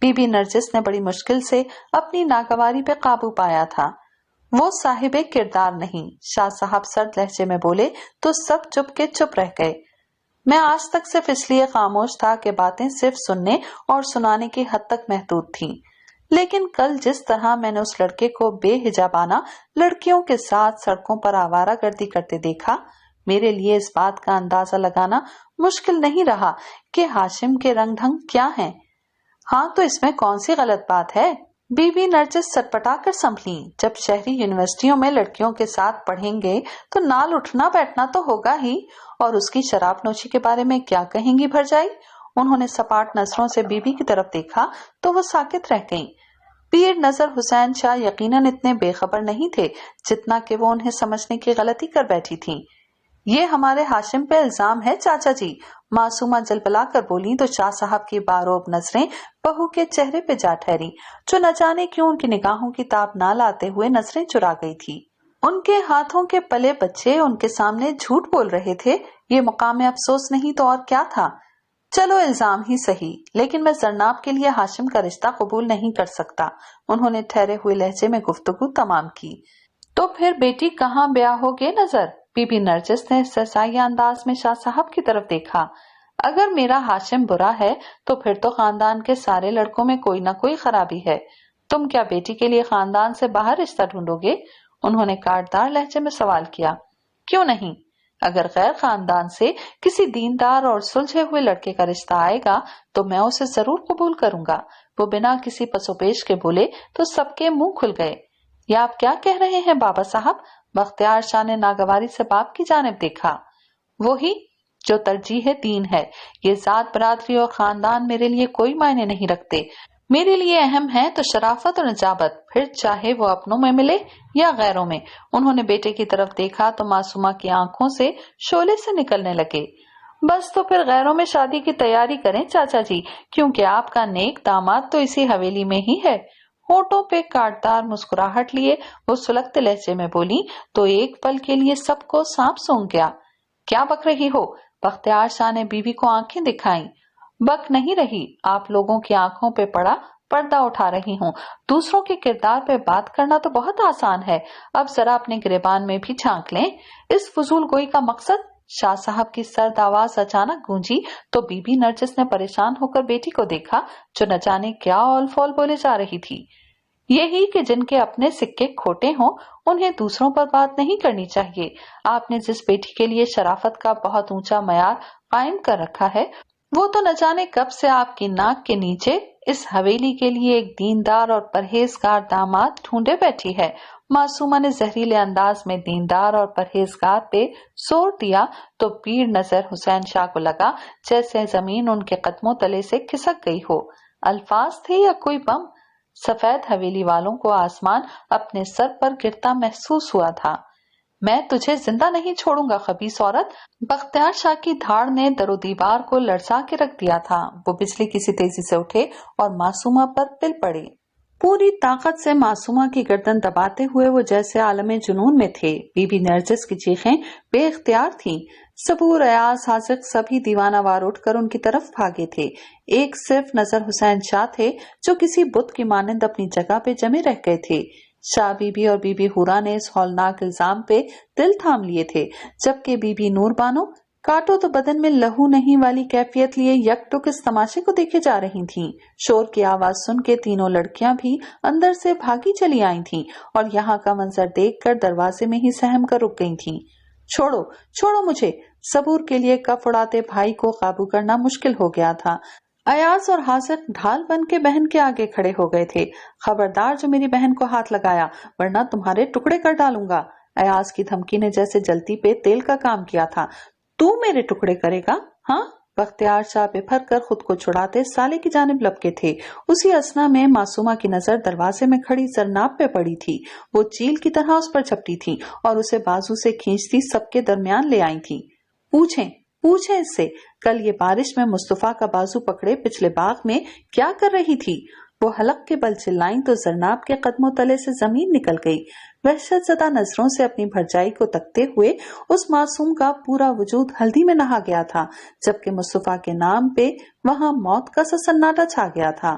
बीबी नरजिस ने बड़ी मुश्किल से अपनी नागवारी पे काबू पाया था। वो साहिबे किरदार नहीं, शाह साहब सर्द लहजे में बोले तो सब चुप के चुप रह गए। मैं आज तक सिर्फ इसलिए खामोश था कि बातें सिर्फ सुनने और सुनाने की हद तक महदूद थीं। लेकिन कल जिस तरह मैंने उस लड़के को बेहिजाबाना लड़कियों के साथ सड़कों पर आवारागर्दी करते देखा, मेरे लिए इस बात का अंदाजा लगाना मुश्किल नहीं रहा कि हाशिम के रंग ढंग क्या हैं। हाँ, तो इसमें कौन सी गलत बात है? बीबी नरजिस सटपटा कर संभली। जब शहरी यूनिवर्सिटियों में लड़कियों के साथ पढ़ेंगे तो नाल उठना बैठना तो होगा ही, और उसकी शराब नोशी के बारे में क्या कहेंगी भरजाई? उन्होंने सपाट नजरों से बीबी की तरफ देखा तो वो साकित रह गईं। पीर नजर हुसैन शाह यकीनन इतने बेखबर नहीं थे जितना कि वो उन्हें समझने की गलती कर बैठी थीं। ये हमारे हाशिम पे इल्जाम है चाचा जी, मासूमा जलबला कर बोली तो शाह साहब की बारोब नजरें बहू के चेहरे पे जा ठहरी, जो न जाने क्यों उनकी निगाहों की ताब ना लाते हुए नजरें चुरा गई थी। उनके हाथों के पले बच्चे उनके सामने झूठ बोल रहे थे। ये मुकाम अफसोस नहीं तो और क्या था? चलो इल्जाम ही सही, लेकिन मैं जरनाब के लिए हाशिम का रिश्ता कबूल नहीं कर सकता। उन्होंने ठहरे हुए लहजे में गुफ्तगू तमाम की। तो फिर बेटी कहाँ ब्याह होगे नजर? बीबी नरजिस ने सरसाई अंदाज में शाह साहब की तरफ देखा। अगर मेरा हाशिम बुरा है तो फिर तो खानदान के सारे लड़कों में कोई ना कोई खराबी है। तुम क्या बेटी के लिए खानदान से बाहर रिश्ता ढूंढोगे? उन्होंने काटदार लहजे में सवाल किया। क्यों नहीं? अगर गैर खानदान से किसी दीनदार और सुलझे हुए लड़के का रिश्ता आएगा तो मैं उसे जरूर कबूल करूंगा। वो बिना किसी पसोपेश के बोले तो सबके मुंह खुल गए। या आप क्या कह रहे हैं बाबा साहब? बख्तियार शाह ने नागवारी से बाप की जानिब देखा। वही जो तरजीह दीन है। ये जात बरादरी और खानदान मेरे लिए कोई मायने नहीं रखते। मेरे लिए अहम है तो शराफत और नजाबत, फिर चाहे वो अपनों में मिले या गैरों में। उन्होंने बेटे की तरफ देखा तो मासूमा की आंखों से शोले से निकलने लगे। बस तो फिर गैरों में शादी की तैयारी करें चाचा जी, क्योंकि आपका नेक दामाद तो इसी हवेली में ही है। होठों पे काटदार मुस्कुराहट लिए वो सुलगते लहजे में बोली तो एक पल के लिए सबको सांप सूंघ गया। क्या बक रही हो? बख्तियार शाह ने बीवी को आंखें दिखाई। बक नहीं रही, आप लोगों की आंखों पे पड़ा पर्दा उठा रही हूँ। दूसरों के किरदार पे बात करना तो बहुत आसान है, अब जरा अपने गिरेबान में भी झांक लें। इस फजूल गोई का मकसद? शाह साहब की सर्द आवाज अचानक गूंजी तो बीबी नरजिस ने परेशान होकर बेटी को देखा, जो न जाने क्या औल फौल बोले जा रही थी। यही कि जिनके अपने सिक्के खोटे हों उन्हें दूसरों पर बात नहीं करनी चाहिए। आपने जिस बेटी के लिए शराफत का बहुत ऊंचा मयार कायम कर रखा है, वो तो न जाने कब से आपकी नाक के नीचे इस हवेली के लिए एक दीनदार और परहेजगार दामाद ढूंढे बैठी है। मासूमा ने जहरीले अंदाज में दीनदार और परहेजगार पे जोर दिया तो पीर नजर हुसैन शाह को लगा जैसे जमीन उनके कदमों तले से खिसक गई हो। अल्फाज थे या कोई बम? सफेद हवेली वालों को आसमान अपने सर पर गिरता महसूस हुआ था। मैं तुझे जिंदा नहीं छोड़ूंगा खबीस औरत। बख्तियार शाह की धाड़ ने दरो दीवार को लड़सा के रख दिया था। वो बिजली किसी तेजी से उठे और मासूमा पर पिल पड़े। पूरी ताकत से मासूमा की गर्दन दबाते हुए वो जैसे आलमे जुनून में थे। बीबी नरजिस की चीखें बेख्तियार थीं। सबूर, अयाज, हाजिक सभी दीवाना वार उठकर उनकी तरफ भागे थे। एक सिर्फ नजर हुसैन शाह थे जो किसी बुत की मानंद अपनी जगह पे जमे रह गए थे। शाह बीबी और बीबी हुरा ने इस हौलनाक इल्जाम पे दिल थाम लिए थे, जबकि बीबी नूर बानो काटो तो बदन में लहू नहीं वाली कैफियत लिए यकटुक इस तमाशे को देखे जा रही थीं। शोर की आवाज सुन के तीनों लड़कियां भी अंदर से भागी चली आई थीं और यहाँ का मंजर देखकर दरवाजे में ही सहम कर रुक गई थीं। छोड़ो, छोड़ो मुझे। सबूर के लिए कफ उड़ाते भाई को काबू करना मुश्किल हो गया था। अयाज और हासिक ढाल बन के बहन के आगे खड़े हो गए थे। खबरदार जो मेरी बहन को हाथ लगाया, वरना तुम्हारे टुकड़े कर डालूंगा। अयाज की धमकी ने जैसे जलती पे तेल का काम किया था। तू मेरे टुकड़े करेगा? हाँ? बख्तियार शाह बेफर कर खुद को छुड़ाते साले की जानिब लपके थे। उसी असना में मासूमा की नजर दरवाजे में खड़ी जरनाब पे पड़ी थी। वो चील की तरह उस पर झपटी थी और उसे बाजू से खींचती सबके दरमियान ले आई थी। पूछें इससे, कल ये बारिश में मुस्तफा का बाजू पकड़े पिछले बाग में क्या कर रही थी? वो हलक के बल चिल्लाई तो जरनाब के कदमों तले से जमीन निकल गई। वहशत ज़दा नजरों से अपनी भरजाई को तकते हुए उस मासूम का पूरा वजूद हल्दी में नहा गया था, जबकि मुस्तफा के नाम पे वहां मौत का सा सन्नाटा छा गया था।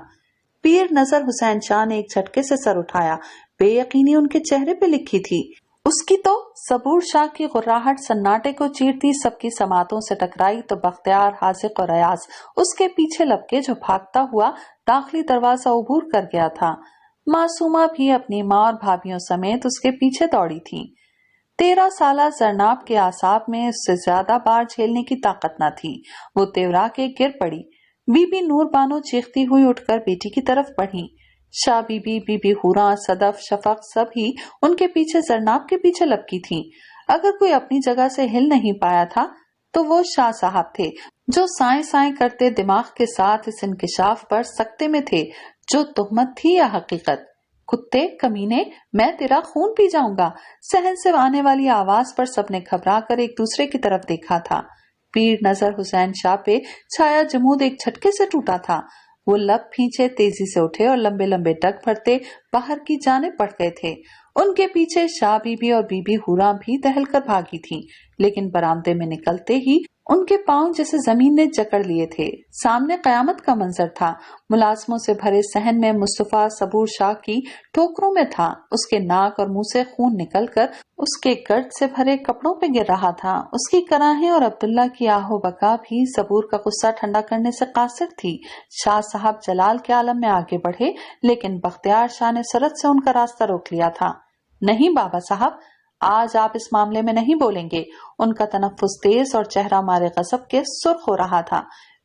پیر نظر حسین شاہ نے ایک جھٹکے سے سر اٹھایا، بے یقینی ان کے چہرے پہ لکھی تھی۔ اس کی تو صبور شاہ کی غراہٹ سناٹے کو چیرتی سب کی سماعتوں سے ٹکرائی تو بختیار، حاذق اور ایاز اس کے پیچھے لپکے جو بھاگتا ہوا داخلی دروازہ عبور کر گیا تھا۔ معصومہ بھی اپنی ماں اور بھابھیوں سمیت اس کے پیچھے دوڑی تھی۔ 13 سالہ زرناب کے اعصاب میں اس سے زیادہ بار جھیلنے کی طاقت نہ تھی۔ وہ تیورا کے گر پڑی۔ بی بی نور بانو چیختی ہوئی اٹھ کر بیٹی کی طرف بڑھی۔ شاہ بی بی حورا، صدف، شفق سب ہی ان کے پیچھے زرناب کے پیچھے لپکی تھی۔ اگر کوئی اپنی جگہ سے ہل نہیں پایا تھا تو وہ شاہ صاحب تھے، جو سائیں سائیں کرتے دماغ کے ساتھ اس انکشاف پر سکتے میں تھے جو تہمت تھی یا حقیقت۔ کتے، کمینے، میں تیرا خون پی جاؤں گا۔ صحن سے آنے والی آواز پر سب نے گھبرا کر ایک دوسرے کی طرف دیکھا تھا۔ پیر نظر حسین شاہ پہ چھایا جمود ایک جھٹکے سے ٹوٹا تھا۔ وہ لب پھینچے تیزی سے اٹھے اور لمبے لمبے ڈگ بھرتے باہر کی جانب بڑھ گئے تھے۔ ان کے پیچھے شاہ بی بی اور بی بی حورا بھی دہل کر بھاگی تھیں، لیکن برآمدے میں نکلتے ہی ان کے پاؤں جیسے زمین نے جکڑ لیے تھے۔ سامنے قیامت کا منظر تھا۔ ملازموں سے بھرے صحن میں مصطفیٰ صبور شاہ کی ٹھوکروں میں تھا۔ اس کے ناک اور منہ سے خون نکل کر اس کے گرد سے بھرے کپڑوں پہ گر رہا تھا۔ اس کی کراہیں اور عبداللہ کی آہ و بکا بھی صبور کا غصہ ٹھنڈا کرنے سے قاصر تھی۔ شاہ صاحب جلال کے عالم میں آگے بڑھے، لیکن بختیار شاہ نے سرعت سے ان کا راستہ روک لیا تھا۔ نہیں بابا صاحب، آج آپ اس معاملے میں نہیں بولیں گے۔ ان کا تنفس تیز اور چہرہ مارے غضب کے سرخ ہو رہا تھا۔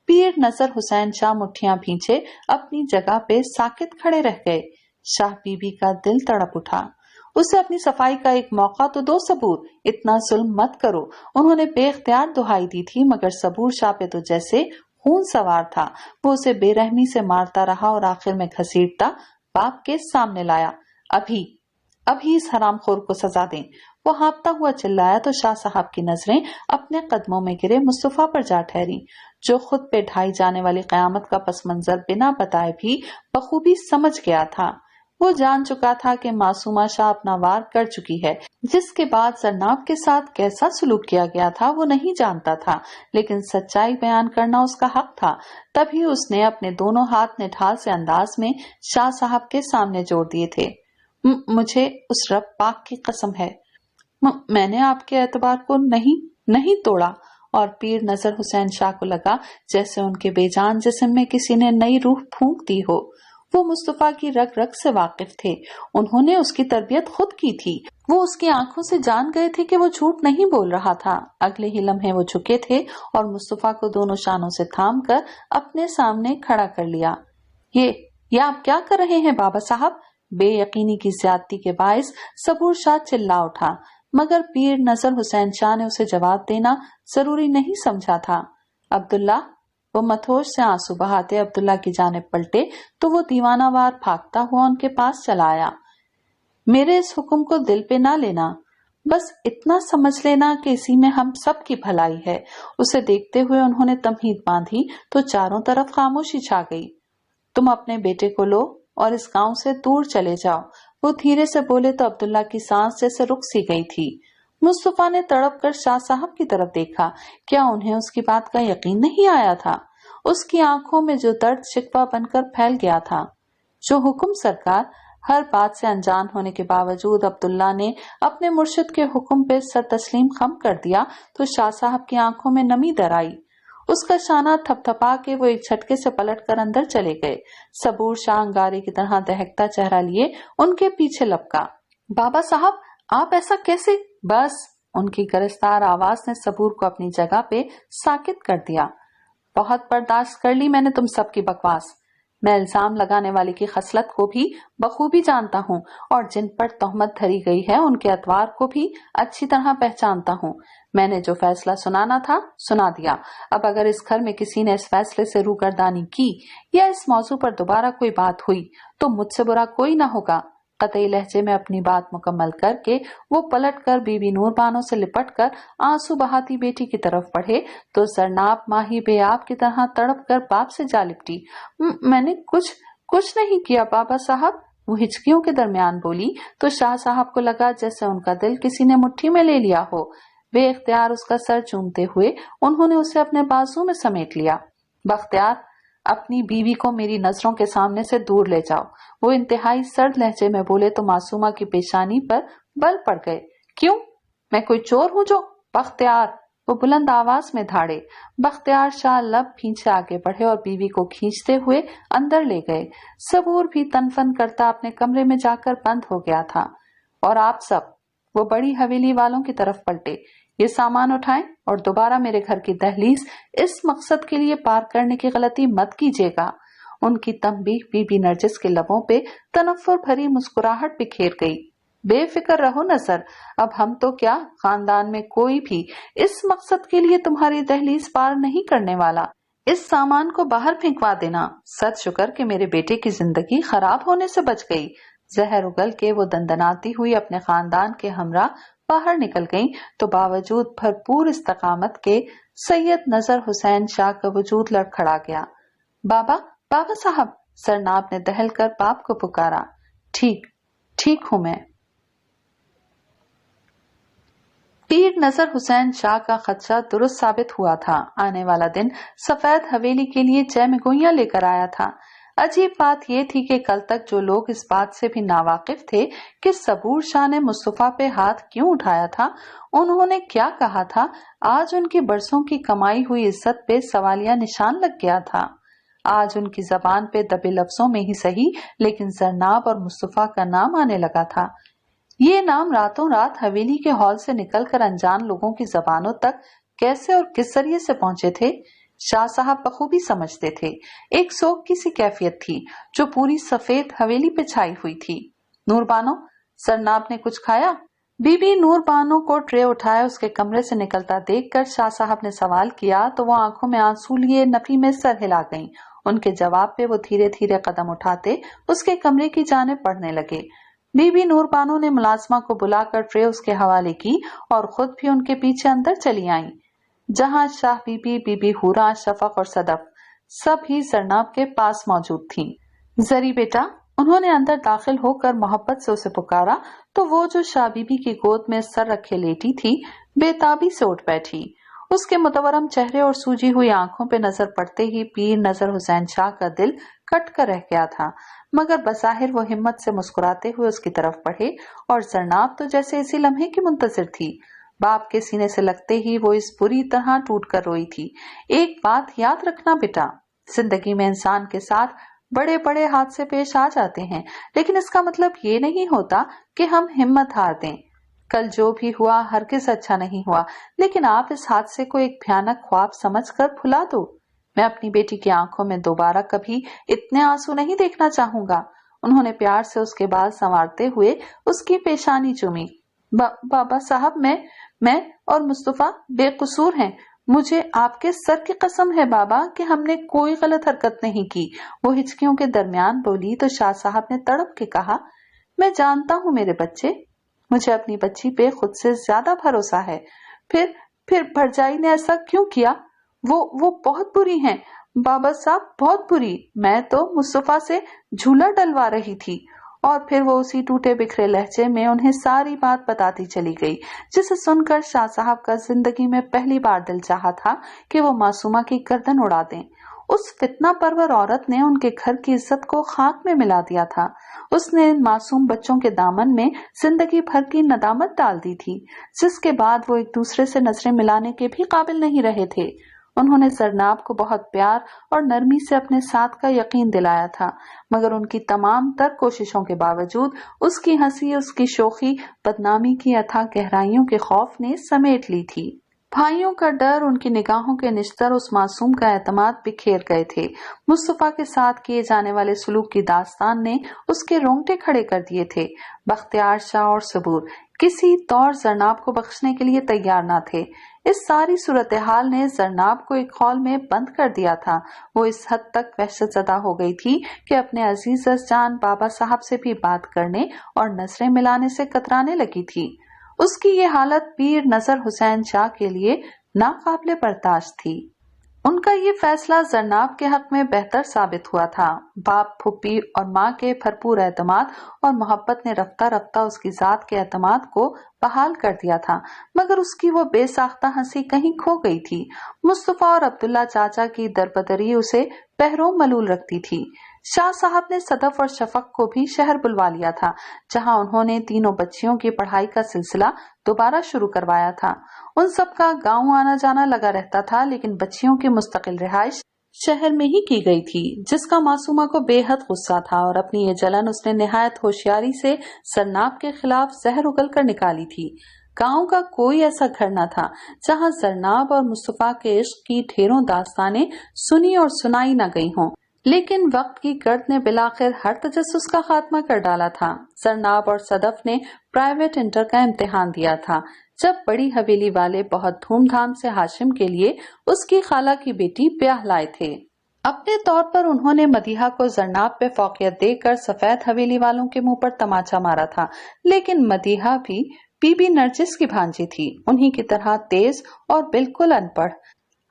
پیر نظر حسین شاہ مٹھیاں بھینچے اپنی جگہ پہ ساکت کھڑے رہ گئے۔ شاہ بی بی کا دل تڑپ اٹھا۔ اسے اپنی صفائی کا ایک موقع تو دو صبور، اتنا ظلم مت کرو۔ انہوں نے بے اختیار دہائی دی تھی، مگر صبور شاہ پہ تو جیسے خون سوار تھا۔ وہ اسے بے رحمی سے مارتا رہا اور آخر میں گھسیٹتا باپ کے سامنے لایا۔ ابھی اس حرام خور کو سزا دیں۔ وہ ہانپتا ہوا چلایا تو شاہ صاحب کی نظریں اپنے قدموں میں گرے مصطفیٰ پر جا ٹھہری، جو خود پہ ڈھائی جانے والی قیامت کا پس منظر بنا بتائے بھی بخوبی سمجھ گیا تھا۔ وہ جان چکا تھا کہ معصومہ شاہ اپنا وار کر چکی ہے۔ جس کے بعد زرناب کے ساتھ کیسا سلوک کیا گیا تھا وہ نہیں جانتا تھا، لیکن سچائی بیان کرنا اس کا حق تھا۔ تبھی اس نے اپنے دونوں ہاتھ نڈھال سے انداز میں شاہ صاحب کے سامنے جوڑ دیے تھے۔ مجھے اس رب پاک کی قسم ہے، میں نے آپ کے اعتبار کو نہیں توڑا۔ اور پیر نظر حسین شاہ کو لگا جیسے ان کے بے جان جسم میں کسی نے نئی روح پھونک دی ہو۔ وہ مصطفیٰ کی رگ رگ سے واقف تھے، انہوں نے اس کی تربیت خود کی تھی۔ وہ اس کی آنکھوں سے جان گئے تھے کہ وہ جھوٹ نہیں بول رہا تھا۔ اگلے ہی لمحے وہ جھکے تھے اور مصطفیٰ کو دونوں شانوں سے تھام کر اپنے سامنے کھڑا کر لیا۔ یہ آپ کیا کر رہے ہیں بابا صاحب؟ بے یقینی کی زیادتی کے باعث صبور شاہ چلا اٹھا، مگر پیر نظر حسین شاہ نے اسے جواب دینا ضروری نہیں سمجھا تھا۔ عبداللہ، وہ متھوش سے آنسو بہاتے عبداللہ کی جانب پلٹے تو وہ دیوانہ وار بھاگتا ہوا ان کے پاس چلا آیا۔ میرے اس حکم کو دل پہ نہ لینا، بس اتنا سمجھ لینا کہ اسی میں ہم سب کی بھلائی ہے۔ اسے دیکھتے ہوئے انہوں نے تمہید باندھی تو چاروں طرف خاموشی چھا گئی۔ تم اپنے بیٹے کو لو اور اس گاؤں سے دور چلے جاؤ، وہ دھیرے سے بولے تو عبداللہ کی سانس جیسے رک سی گئی تھی۔ مصطفیٰ نے تڑپ کر شاہ صاحب کی طرف دیکھا، کیا انہیں اس کی بات کا یقین نہیں آیا تھا؟ اس کی آنکھوں میں جو درد شکوہ بن کر پھیل گیا تھا۔ جو حکم سرکار۔ ہر بات سے انجان ہونے کے باوجود عبداللہ نے اپنے مرشد کے حکم پہ سر تسلیم خم کر دیا تو شاہ صاحب کی آنکھوں میں نمی در آئی۔ اس کا شانہ تھپ تھپا کے وہ ایک جھٹکے سے پلٹ کر اندر چلے گئے۔ صبور شاہ انگارے کی طرح دہکتا چہرہ لیے ان کے پیچھے لپکا۔ بابا صاحب، آپ ایسا کیسے؟ بس، ان کی گرفتار آواز نے صبور کو اپنی جگہ پہ ساکت کر دیا۔ بہت برداشت کر لی میں نے تم سب کی بکواس۔ میں الزام لگانے والے کی خصلت کو بھی بخوبی جانتا ہوں اور جن پر تہمت دھری گئی ہے ان کے اطوار کو بھی اچھی طرح پہچانتا ہوں۔ میں نے جو فیصلہ سنانا تھا سنا دیا۔ اب اگر اس گھر میں کسی نے اس فیصلے سے روگردانی کی یا اس موضوع پر دوبارہ کوئی بات ہوئی تو مجھ سے برا کوئی نہ ہوگا۔ قطعی لہجے میں اپنی بات مکمل کر کے وہ پلٹ کر بی بی نور بانو سے لپٹ کر آنسو بہاتی بیٹی کی طرف بڑھے تو زرناب ماہی بے آب کی طرح تڑپ کر باپ سے جا لپٹی۔ میں نے کچھ نہیں کیا بابا صاحب، وہ ہچکیوں کے درمیان بولی تو شاہ صاحب کو لگا جیسے ان کا دل کسی نے مٹھی میں لے لیا ہو۔ بے اختیار اس کا سر چومتے ہوئے انہوں نے اسے اپنے بازو میں سمیٹ لیا۔ بختیار، अपनी बीवी को मेरी नजरों के सामने से दूर ले जाओ। वो इंतहाई सर्द लहजे में बोले तो मासूमा की पेशानी पर बल पड़ गए। क्यों? मैं कोई चोर हूं जो? बख्तियार, वो बुलंद आवाज में धाड़े। बख्तियार शाह लब खींचे आगे बढ़े और बीवी को खींचते हुए अंदर ले गए। सबूर भी तनफन करता अपने कमरे में जाकर बंद हो गया था। और आप सब, वो बड़ी हवेली वालों की तरफ पलटे, ये सामान उठाएं और दोबारा मेरे घर की दहलीज इस मकसद के लिए पार करने की गलती मत कीजिएगा। उनकी तंबीह बीबी नरजिस के लबों पे तनफ्फुर भरी मुस्कुराहट बिखेर गई। बेफिक्र रहो नजर, अब हम तो क्या, खानदान में कोई भी इस मकसद के लिए तुम्हारी दहलीज पार नहीं करने वाला। इस सामान को बाहर फेंकवा देना। सद शुक्र कि मेरे बेटे की जिंदगी खराब होने से बच गई। जहर उगल के वो दंदनाती हुई अपने खानदान के हमरा बाहर निकल गईं तो बावजूद भरपूर इस्तकामत के सैयद नजर हुसैन शाह का वजूद लड़खड़ा गया। बाबा, बाबा साहब, सरनाब ने दहल कर बाप को पुकारा। ठीक ठीक हूं मैं। पीर नजर हुसैन शाह का खदशा दुरुस्त साबित हुआ था। आने वाला दिन सफेद हवेली के लिए जय में गोइयां लेकर आया था। अजीब बात यह थी कि कल तक जो लोग इस बात से भी नावाकिफ थे कि सबूर शाह ने मुस्तफा पे हाथ क्यों उठाया था, उन्होंने क्या कहा था, आज उनकी बरसों की कमाई हुई इज्जत पे सवालिया निशान लग गया था। आज उनकी जबान पे दबे लफ्जों में ही सही लेकिन जरनाब और मुस्तफा का नाम आने लगा था। ये नाम रातों रात हवेली के हॉल से निकलकर अनजान लोगों की जबानों तक कैसे और किस जरिए से पहुंचे थे, शाह साहब बखूबी समझते थे। एक सोग की सी कैफियत थी जो पूरी सफेद हवेली पे छाई हुई थी। नूरबानो, सरनाब ने कुछ खाया? बीबी नूरबानो को ट्रे उठाए उसके कमरे से निकलता देखकर शाह साहब ने सवाल किया तो वो आंखों में आंसू लिए नफी में सर हिला गईं। उनके जवाब पे वो धीरे धीरे कदम उठाते उसके कमरे की जानिब बढ़ने लगे। बीबी नूरबानो ने मुलाजमा को बुलाकर ट्रे उसके हवाले की और खुद भी उनके पीछे अंदर चली आईं। जहां शाह बीबी, बीबी हुरा, शफक और सदफ सब ही सरनाब के पास मौजूद थीं। जरी बेटा, उन्होंने अंदर दाखिल होकर मोहब्बत से उसे पुकारा तो वो जो शाह बीबी की गोद में सर रखे लेटी थी बेताबी से उठ बैठी। उसके मुतवरम चेहरे और सूजी हुई आंखों पे नजर पड़ते ही पीर नजर हुसैन शाह का दिल कट कर रह गया था, मगर बज़ाहिर वो हिम्मत से मुस्कुराते हुए उसकी तरफ बढ़े और जरनाब तो जैसे इसी लम्हे की मुंतजिर थी। बाप के सीने से लगते ही वो इस बुरी तरह टूट कर रोई थी। एक बात याद रखना बेटा, जिंदगी में इंसान के साथ बड़े बड़े हादसे पेश आ जाते हैं, लेकिन इसका मतलब ये नहीं होता कि हम हिम्मत हार दें। कल जो भी हुआ हरगिज अच्छा नहीं हुआ, लेकिन आप इस हादसे को एक भयानक ख्वाब समझकर भुला दो। मैं अपनी बेटी की आंखों में दोबारा कभी इतने आंसू नहीं देखना चाहूंगा। उन्होंने प्यार से उसके बाल संवारते हुए उसकी पेशानी चूमी। बाबा साहब, मैं और मुस्तफा बेकसूर हैं। मुझे आपके सर की कसम है बाबा कि हमने कोई गलत हरकत नहीं की। वो हिचकियों के दरमियान बोली तो शाह साहब ने तड़प के कहा, मैं जानता हूँ मेरे बच्चे, मुझे अपनी बच्ची पे खुद से ज्यादा भरोसा है। फिर भरजाई ने ऐसा क्यों किया? वो बहुत बुरी हैं बाबा साहब, बहुत बुरी। मैं तो मुस्तफा से झूला डलवा रही थी। और फिर वो उसी टूटे बिखरे लहजे में उन्हें सारी बात बताती चली गई, जिसे सुनकर शाह साहब का जिंदगी में पहली बार दिल चाहा था कि वो मासूमा की गर्दन उड़ा दें। उस फितना परवर औरत ने उनके घर की इज्जत को खाक में मिला दिया था। उसने इन मासूम बच्चों के दामन में जिंदगी भर की नदामत डाल दी थी, जिसके बाद वो एक दूसरे से नजरें मिलाने के भी काबिल नहीं रहे थे। उन्होंने जरनाब को बहुत प्यार और नरमी से अपने साथ का यकीन दिलाया था, मगर उनकी तमाम तर कोशिशों के बावजूद उसकी हंसी, उसकी शोखी बदनामी की अथाह गहराइयों के खौफ ने समेट ली थी। भाइयों का डर, उनकी निगाहों के निश्तर उस मासूम का एतमाद बिखेर गए थे। मुस्तफा के साथ किए जाने वाले सुलूक की दास्तान ने उसके रोंगटे खड़े कर दिए थे। बख्तियार शाह और सबूर किसी तौर जरनाब को बख्शने के लिए तैयार न थे। इस सारी सूरत हाल ने जरनाब को एक हॉल में बंद कर दिया था। वो इस हद तक वहशतज़दा हो गई थी कि अपने अजीज जान बाबा साहब से भी बात करने और नजरें मिलाने से कतराने लगी थी। उसकी ये हालत पीर नजर हुसैन शाह के लिए नाकाबिले बर्दाश्त थी। ان کا یہ فیصلہ زرناب کے حق میں بہتر ثابت ہوا تھا۔ باپ، پھپھی اور ماں کے بھرپور اعتماد اور محبت نے رفتہ رفتہ اس کی ذات کے اعتماد کو بحال کر دیا تھا، مگر اس کی وہ بے ساختہ ہنسی کہیں کھو گئی تھی۔ مصطفیٰ اور عبداللہ چاچا کی دربدری اسے پہروں ملول رکھتی تھی۔ شاہ صاحب نے صدف اور شفق کو بھی شہر بلوا لیا تھا، جہاں انہوں نے تینوں بچیوں کی پڑھائی کا سلسلہ دوبارہ شروع کروایا تھا۔ ان سب کا گاؤں آنا جانا لگا رہتا تھا، لیکن بچیوں کی مستقل رہائش شہر میں ہی کی گئی تھی، جس کا معصومہ کو بے حد غصہ تھا، اور اپنی یہ جلن اس نے نہایت ہوشیاری سے زرناب کے خلاف زہر اگل کر نکالی تھی۔ گاؤں کا کوئی ایسا گھر نہ تھا جہاں زرناب اور مصطفیٰ کے عشق کی ڈھیروں داستانیں سنی اور سنائی نہ گئی ہوں، لیکن وقت کی گرد نے بلاخر ہر تجسس کا خاتمہ کر ڈالا تھا۔ زرناب اور صدف نے پرائیویٹ انٹر کا امتحان دیا تھا جب بڑی حویلی والے بہت دھوم دھام سے ہاشم کے لیے اس کی خالہ کی بیٹی بیاہ لائے تھے۔ اپنے طور پر انہوں نے مدیحہ کو زرناب پہ فوقیت دے کر سفید حویلی والوں کے منہ پر تماچا مارا تھا، لیکن مدیحہ بھی بی بی نرجس کی بھانجی تھی، انہی کی طرح تیز اور بالکل ان پڑھ۔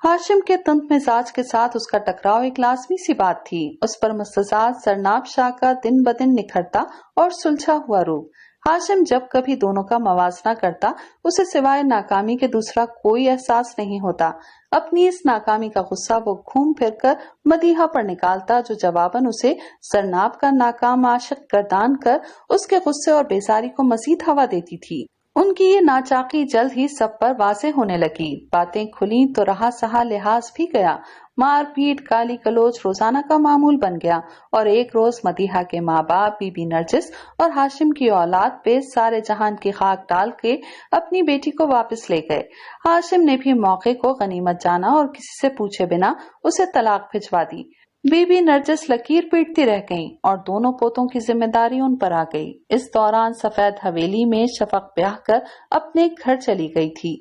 ہاشم کے تند مزاج کے ساتھ اس کا ٹکراؤ ایک لازمی سی بات تھی۔ اس پر مستزاد زرناب شاہ کا دن بدن نکھرتا اور سلجھا ہوا روپ۔ ہاشم جب کبھی دونوں کا موازنہ کرتا، اسے سوائے ناکامی کے دوسرا کوئی احساس نہیں ہوتا۔ اپنی اس ناکامی کا غصہ وہ گھوم پھر کر مدیحہ پر نکالتا، جو جواباً اسے زرناب کا ناکام عاشق گردان کر اس کے غصے اور بیزاری کو مزید ہوا دیتی تھی۔ ان کی یہ ناچاقی جلد ہی سب پر واضح ہونے لگی۔ باتیں کھلیں تو رہا سہا لحاظ بھی گیا۔ مار پیٹ، گالی گلوچ روزانہ کا معمول بن گیا، اور ایک روز مدیحہ کے ماں باپ بی بی نرجس اور ہاشم کی اولاد پہ سارے جہان کی خاک ڈال کے اپنی بیٹی کو واپس لے گئے۔ ہاشم نے بھی موقع کو غنیمت جانا اور کسی سے پوچھے بنا اسے طلاق بھجوا دی۔ بی بی نرجس لکیر پیٹتی رہ گئیں اور دونوں پوتوں کی ذمہ داری ان پر آ گئی۔ اس دوران سفید حویلی میں شفق بیاہ کر اپنے گھر چلی گئی تھی۔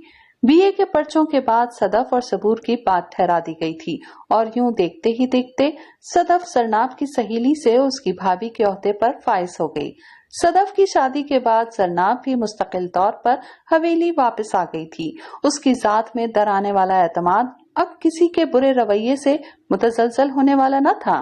بی اے کے پرچوں کے بعد صدف اور صبور کی بات ٹھہرا دی گئی تھی، اور یوں دیکھتے ہی دیکھتے صدف زرناب کی سہیلی سے اس کی بھابھی کے عہدے پر فائز ہو گئی۔ صدف کی شادی کے بعد زرناب بھی مستقل طور پر حویلی واپس آ گئی تھی۔ اس کی ذات میں در آنے والا اعتماد اب کسی کے برے رویے سے متزلزل ہونے والا نہ تھا۔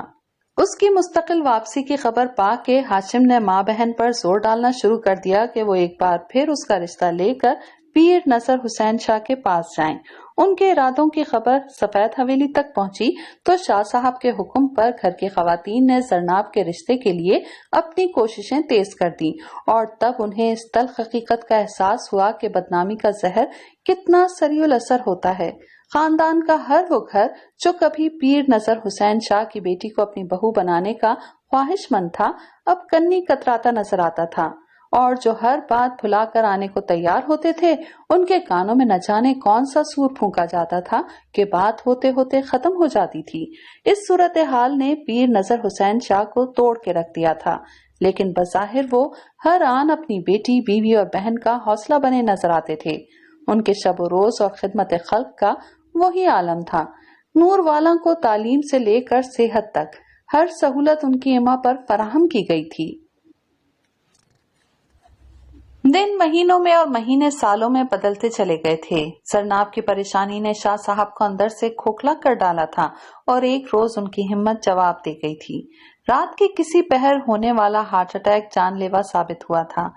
اس کی مستقل واپسی کی خبر پا کے ہاشم نے ماں بہن پر زور ڈالنا شروع کر دیا کہ وہ ایک بار پھر اس کا رشتہ لے کر پیر نصر حسین شاہ کے پاس جائیں۔ ان کے ارادوں کی خبر سفید حویلی تک پہنچی تو شاہ صاحب کے حکم پر گھر کی خواتین نے زرناب کے رشتے کے لیے اپنی کوششیں تیز کر دیں، اور تب انہیں اس تلخ حقیقت کا احساس ہوا کہ بدنامی کا زہر کتنا سریع الاثر ہوتا ہے۔ خاندان کا ہر وہ گھر جو کبھی پیر نصر حسین شاہ کی بیٹی کو اپنی بہو بنانے کا خواہش مند تھا، اب کنی کتراتا نظر آتا تھا، اور جو ہر بات بھلا کر آنے کو تیار ہوتے تھے، ان کے کانوں میں نہ جانے کون سا سور پھونکا جاتا تھا کہ بات ہوتے ہوتے ختم ہو جاتی تھی۔ اس صورتحال نے پیر نصر حسین شاہ کو توڑ کے رکھ دیا تھا، لیکن بظاہر وہ ہر آن اپنی بیٹی، بیوی اور بہن کا حوصلہ بنے نظر آتے تھے۔ ان کے شب و روز اور خدمت خلق کا وہی عالم تھا۔ نور والا کو تعلیم سے لے کر صحت تک ہر سہولت ان کی اماں پر فراہم کی گئی تھی۔ دن مہینوں میں اور مہینے سالوں میں بدلتے چلے گئے تھے۔ زرناب کی پریشانی نے شاہ صاحب کو اندر سے کھوکھلا کر ڈالا تھا، اور ایک روز ان کی ہمت جواب دے گئی تھی۔ رات کے کسی پہر ہونے والا ہارٹ اٹیک جان لیوا ثابت ہوا تھا۔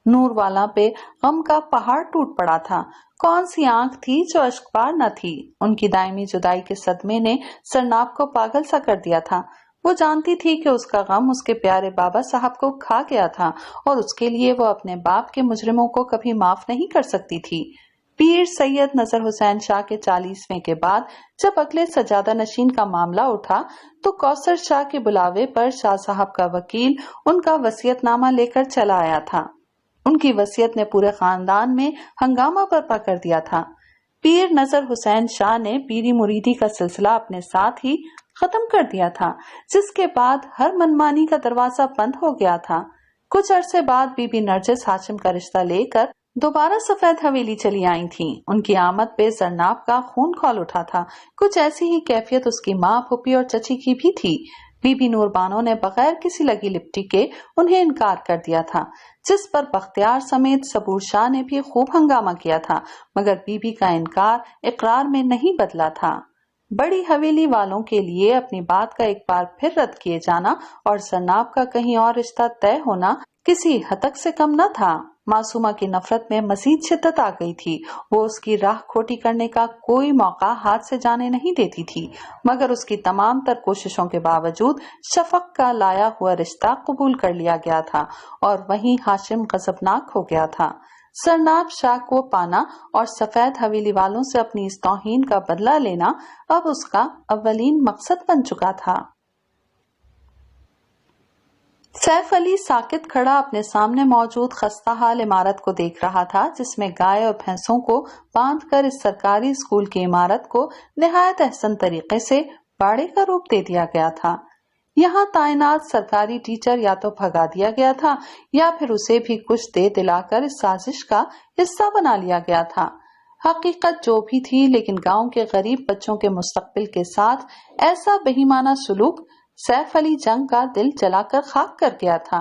نور والا پہ غم کا پہاڑ ٹوٹ پڑا تھا۔ کون سی آنکھ تھی جو اشکبار نہ تھی؟ ان کی دائمی جدائی کے صدمے نے زرناب کو پاگل سا کر دیا تھا۔ وہ جانتی تھی کہ اس کا غم اس کے پیارے بابا صاحب کو کھا گیا تھا، اور اس کے لیے وہ اپنے باپ کے مجرموں کو کبھی معاف نہیں کر سکتی تھی۔ پیر سید نصر حسین شاہ کے 40ویں کے بعد جب اگلے سجادہ نشین کا معاملہ اٹھا تو کوثر شاہ کے بلاوے پر شاہ صاحب کا وکیل ان کا وصیت نامہ لے کر چلا آیا تھا۔ ان کی وصیت نے پورے خاندان میں ہنگامہ برپا کر دیا تھا۔ پیر نصر حسین شاہ نے پیری مریدی کا سلسلہ اپنے ساتھ ہی ختم کر دیا تھا، جس کے بعد ہر منمانی کا دروازہ بند ہو گیا تھا۔ کچھ عرصے بعد بی بی نرجس ہاشم کا رشتہ لے کر دوبارہ سفید حویلی چلی آئی تھیں۔ ان کی آمد پہ زرناب کا خون کھول اٹھا تھا۔ کچھ ایسی ہی کیفیت اس کی ماں، پھوپھی اور چچی کی بھی تھی۔ بی بی نور بانو نے بغیر کسی لگی لپٹی کے انہیں انکار کر دیا تھا، جس پر بختیار سمیت صبور شاہ نے بھی خوب ہنگامہ کیا تھا، مگر بی بی کا انکار اقرار میں نہیں بدلا تھا۔ बड़ी हवेली वालों के लिए अपनी बात का एक बार फिर रद्द किए जाना और सरनाब का कहीं और रिश्ता तय होना किसी हतक से कम न था। मासूमा की नफरत में मजीद शिद्दत आ गई थी। वो उसकी राह खोटी करने का कोई मौका हाथ से जाने नहीं देती थी, मगर उसकी तमाम तर कोशिशों के बावजूद शफक का लाया हुआ रिश्ता कबूल कर लिया गया था और वहीं हाशिम गजबनाक हो गया था। सरनाब शाह को पाना और सफेद हवेली वालों से अपनी इस तौहीन का बदला लेना अब उसका अव्वलीन मकसद बन चुका था। सैफ अली साकित खड़ा अपने सामने मौजूद खस्ता हाल इमारत को देख रहा था, जिसमें गाय और भैंसों को बांधकर इस सरकारी स्कूल की इमारत को निहायत अहसन तरीके से बाड़े का रूप दे दिया गया था। यहाँ तैनात सरकारी टीचर या तो भगा दिया गया था या फिर उसे भी कुछ दे दिलाकर इस साजिश का हिस्सा बना लिया गया था। हकीकत जो भी थी, लेकिन गांव के गरीब बच्चों के मुस्तकबिल के साथ ऐसा बेईमाना सुलूक सैफ अली जंग का दिल जलाकर खाक कर गया था।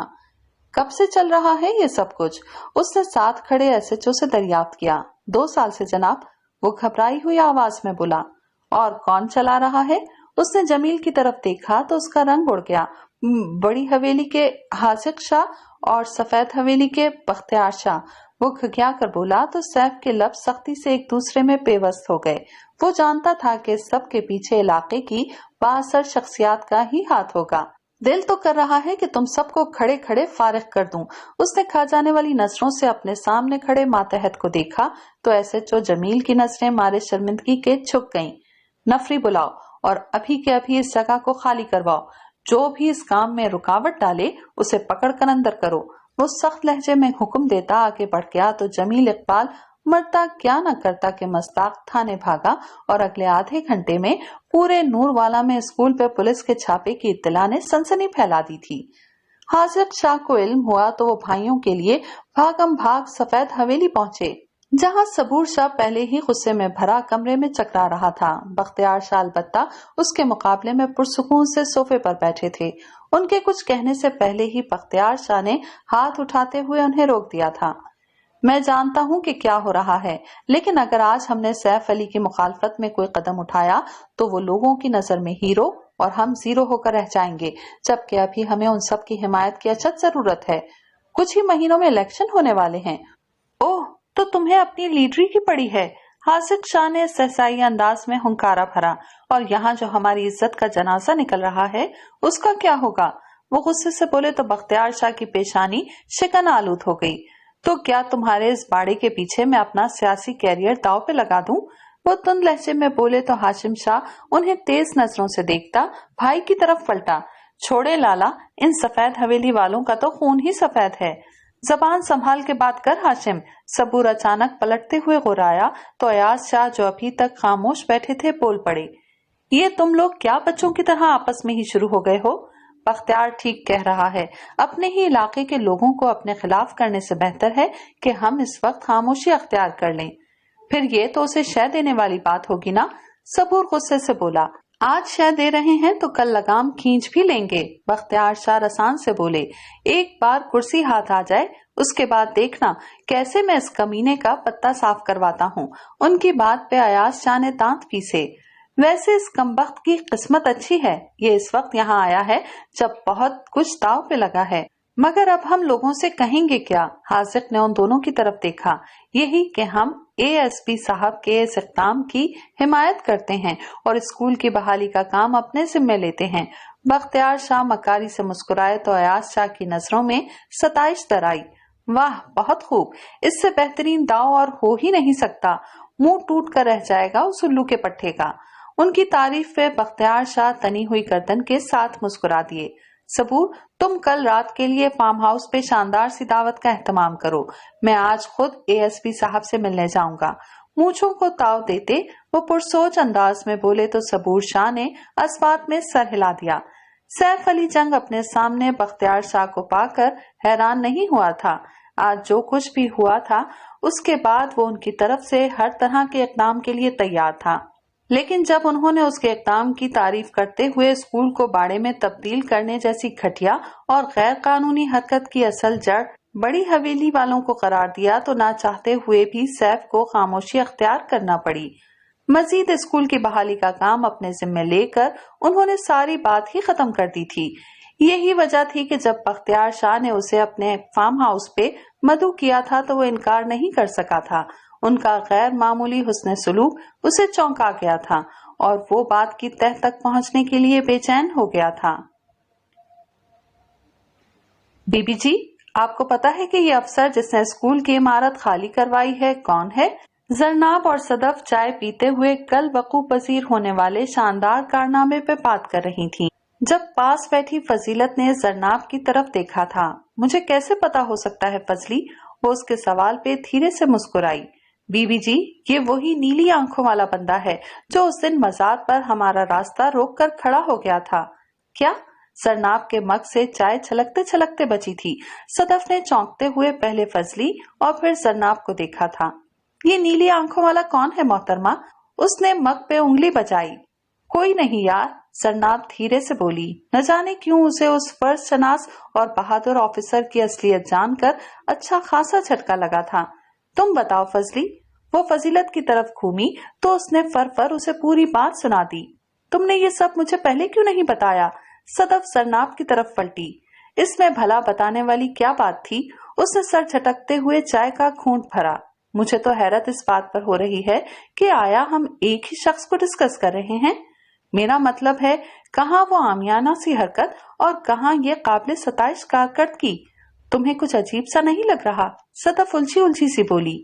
कब से चल रहा है ये सब कुछ? उसने साथ खड़े एसएचओ से दरियाफ्त किया। 2 साल से जनाब, वो घबराई हुई आवाज में बोला। और कौन चला रहा है? उसने जमील की तरफ देखा तो उसका रंग उड़ गया। बड़ी हवेली के हासिक शाह और सफेद हवेली के बख्तियार शाह। वो घिघिया कर बोला तो सैफ के लब सख्ती से एक दूसरे में पेवस्त हो गए। वो जानता था कि सब के पीछे इलाके की बाअसर शख्सियत का ही हाथ होगा। दिल तो कर रहा है कि तुम सबको खड़े खड़े फारिग कर दूं। उसने खा जाने वाली नजरों से अपने सामने खड़े मातहत को देखा तो एसएचओ जमील की नजरें मारे शर्मिंदगी के झुक गईं। नफरी बुलाओ और अभी के अभी इस जगह को खाली करवाओ। जो भी इस काम में रुकावट डाले उसे पकड़कर अंदर करो। वो सख्त लहजे में हुक्म देता आगे बढ़ गया तो जमील इकबाल मरता क्या न करता के मस्ताक थाने भागा और अगले आधे घंटे में पूरे नूरवाला में स्कूल पे पुलिस के छापे की इत्तला ने सनसनी फैला दी थी। हाजिर शाह को इल्म हुआ तो वो भाइयों के लिए भागम भाग सफेद हवेली पहुंचे, जहां सबूर शाह पहले ही गुस्से में भरा कमरे में चकरा रहा था। बख्तियार शाह अलबत्ता उसके मुकाबले में पुरसुकून से सोफे पर बैठे थे। उनके कुछ कहने से पहले ही बख्तियार शाह ने हाथ उठाते हुए उन्हें रोक दिया था। मैं जानता हूं कि क्या हो रहा है, लेकिन अगर आज हमने सैफ अली की मुखालफत में कोई कदम उठाया तो वो लोगों की नजर में हीरो और हम जीरो होकर रह जाएंगे, जबकि अभी हमें उन सब की हिमायत की अचद जरूरत है। कुछ ही महीनों में इलेक्शन होने वाले हैं। ओह, तो तुम्हें अपनी लीडरी की पड़ी है। हासिक शाह ने सहसाई अंदाज में हुंकारा भरा। और यहाँ जो हमारी इज्जत का जनाजा निकल रहा है उसका क्या होगा? वो गुस्से से बोले तो बख्तियार शाह की पेशानी शिकन आलूद हो गई। तो क्या तुम्हारे इस बाड़े के पीछे मैं अपना सियासी कैरियर दांव पे लगा दूं? वो तुंद लहजे में बोले तो हाशिम शाह उन्हें तेज नजरों से देखता भाई की तरफ पलटा। छोड़े लाला, इन सफेद हवेली वालों का तो खून ही सफेद है। जबान संभाल के बात कर हाशिम। सबूर अचानक पलटते हुए गुर्राया तो अयाज शाह जो अभी तक खामोश बैठे थे बोल पड़े। ये तुम लोग क्या बच्चों की तरह आपस में ही शुरू हो गए हो? बख्तियार ठीक कह रहा है। अपने ही इलाके के लोगों को अपने खिलाफ करने से बेहतर है कि हम इस वक्त खामोशी अख्तियार कर लें। फिर ये तो उसे शय देने वाली बात होगी ना? सबूर गुस्से से बोला। आज शय दे रहे हैं तो कल लगाम खींच भी लेंगे। बख्तियार शाह रसान से बोले। एक बार कुर्सी हाथ आ जाए उसके बाद देखना कैसे मैं इस कमीने का पत्ता साफ करवाता हूँ। उनकी बात पे अयाज शाह ने दांत पीसे। वैसे इस कमबख्त की किस्मत अच्छी है, ये इस वक्त यहाँ आया है जब बहुत कुछ दाव पे लगा है। मगर अब हम लोगों से कहेंगे क्या? हाजिक ने उन दोनों की तरफ देखा। यही कि हम एएसपी साहब के इस इक़दाम की हिमायत करते हैं और स्कूल की बहाली का काम अपने जिम्मे लेते हैं। बख्तियार शाह मकारी से मुस्कुराए तो अयाज शाह की नजरों में सताइश दराई। वाह, बहुत खूब, इससे बेहतरीन दाव और हो ही नहीं सकता। मुंह टूट कर रह जाएगा उस उल्लू के पट्टे का। उनकी तारीफ पे बख्तियार शाह तनी हुई गर्दन के साथ मुस्कुरा दिए। सबूर, तुम कल रात के लिए फार्म हाउस पे शानदार सी दावत का एहतमाम करो। मैं आज खुद एएसपी साहब से मिलने जाऊंगा। मूंछों को ताव देते वो पुरसोच अंदाज में बोले तो सबूर शाह ने अस्बात में सर हिला दिया। सैफ अली जंग अपने सामने बख्तियार शाह को पाकर हैरान नहीं हुआ था। आज जो कुछ भी हुआ था उसके बाद वो उनकी तरफ से हर तरह के इक़दाम के लिए तैयार था, लेकिन जब उन्होंने उसके इक़दाम की तारीफ करते हुए स्कूल को बाड़े में तब्दील करने जैसी घटिया और गैर कानूनी हरकत की असल जड़ बड़ी हवेली वालों को करार दिया तो ना चाहते हुए भी सैफ को खामोशी अख्तियार करना पड़ी। मजीद स्कूल की बहाली का काम अपने जिम्मे लेकर उन्होंने सारी बात ही खत्म कर दी थी। यही वजह थी कि जब बख्तियार शाह ने उसे अपने फार्म हाउस पे मदऊ किया था तो वो इनकार नहीं कर सका था। उनका गैर मामूली हुस्न सुलूक उसे चौंका गया था और वो बात की तह तक पहुंचने के लिए बेचैन हो गया था। बीबी जी, आपको पता है कि ये अफसर जिसने स्कूल की इमारत खाली करवाई है कौन है? जरनाब और सदफ चाय पीते हुए कल वकूफ पजीर होने वाले शानदार कारनामे पे बात कर रही थीं। जब पास बैठी फजीलत ने जरनाब की तरफ देखा था। मुझे कैसे पता हो सकता है फजली? वो उसके सवाल पे धीरे से मुस्कुराई। बीबी जी, ये वही नीली आंखों वाला बंदा है जो उस दिन मज़ार पर हमारा रास्ता रोक कर खड़ा हो गया था। क्या? जरनाब के मग से चाय छलकते छलकते बची थी। सदफ ने चौंकते हुए पहले फजली और फिर जरनाब को देखा था। ये नीली आंखों वाला कौन है मोहतरमा? उसने मग पे उंगली बजाई। कोई नहीं यार, जरनाब धीरे से बोली। न जाने क्यों उसे उस फर्ज शनास और बहादुर ऑफिसर की असलियत जानकर अच्छा खासा झटका लगा था। तुम बताओ फजली। वो फजीलत की तरफ घूमी तो उसने फर उसे पूरी बात सुना दी। तुमने ये सब मुझे पहले क्यों नहीं बताया? सदफ जरनाब की तरफ पलटी। इसमें भला बताने वाली क्या बात थी? उसने सर झटकते हुए चाय का घूंट भरा। मुझे तो हैरत इस बात पर हो रही है कि आया हम एक ही शख्स को डिस्कस कर रहे हैं। मेरा मतलब है, कहाँ वो आमियाना सी हरकत और कहाँ ये काबिल सताइश कारकर्दगी। तुम्हें कुछ अजीब सा नहीं लग रहा? सदफ उलझी उलझी सी बोली।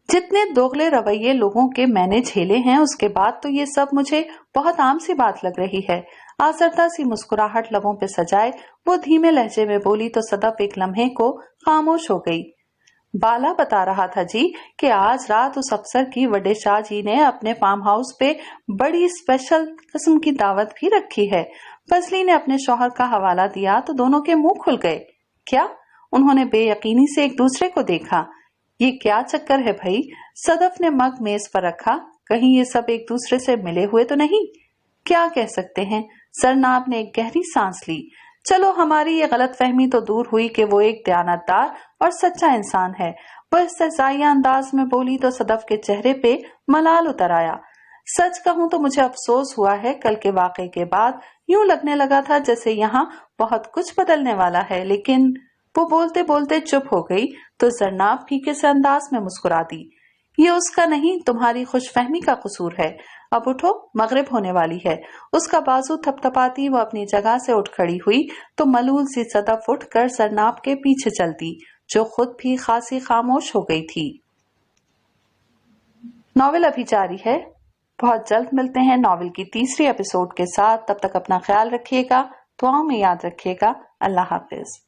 जितने दोगले रवैये लोगों के मैंने झेले हैं उसके बाद तो ये सब मुझे बहुत आम सी बात लग रही है। आसरता सी मुस्कुराहट लबों पे सजाए वो धीमे लहजे में बोली तो सदफ एक लम्हे को खामोश हो गई। बाला बता रहा था जी कि आज रात उस अफसर की वडे शाह जी ने अपने फार्म हाउस पे बड़ी स्पेशल किस्म की दावत भी रखी है। फजली ने अपने शौहर का हवाला दिया तो दोनों के मुंह खुल गए। क्या? उन्होंने बेयकीनी से एक दूसरे को देखा। ये क्या चक्कर है भाई? सदफ ने मग मेज पर रखा। कहीं ये सब एक दूसरे से मिले हुए तो नहीं? क्या कह सकते हैं? जरनाब ने एक गहरी सांस ली। चलो, हमारी ये गलत फहमी तो दूर हुई कि वो एक दयानतदार और सच्चा इंसान है। वह इस्तेज़ाइया अंदाज में बोली तो सदफ के चेहरे पे मलाल उतर आया। सच कहूं तो मुझे अफसोस हुआ है। कल के वाक़े के बाद यूं लगने लगा था जैसे यहाँ बहुत कुछ बदलने वाला है, लेकिन वो बोलते बोलते चुप हो गई तो जरनाब फीके से अंदाज में मुस्कुरा दी। ये उसका नहीं, तुम्हारी खुशफहमी का कसूर है। अब उठो, मगरिब होने वाली है। उसका बाजू थपथपाती वो अपनी जगह से उठ खड़ी हुई तो मलूल सी सदफ उठ कर जरनाब के पीछे चलती, जो खुद भी खासी खामोश हो गई थी। नॉवेल अभी जारी है। बहुत जल्द मिलते हैं नॉवेल की तीसरी एपिसोड के साथ। तब तक अपना ख्याल रखिएगा, दुआओं में याद रखिएगा। अल्लाह हाफिज।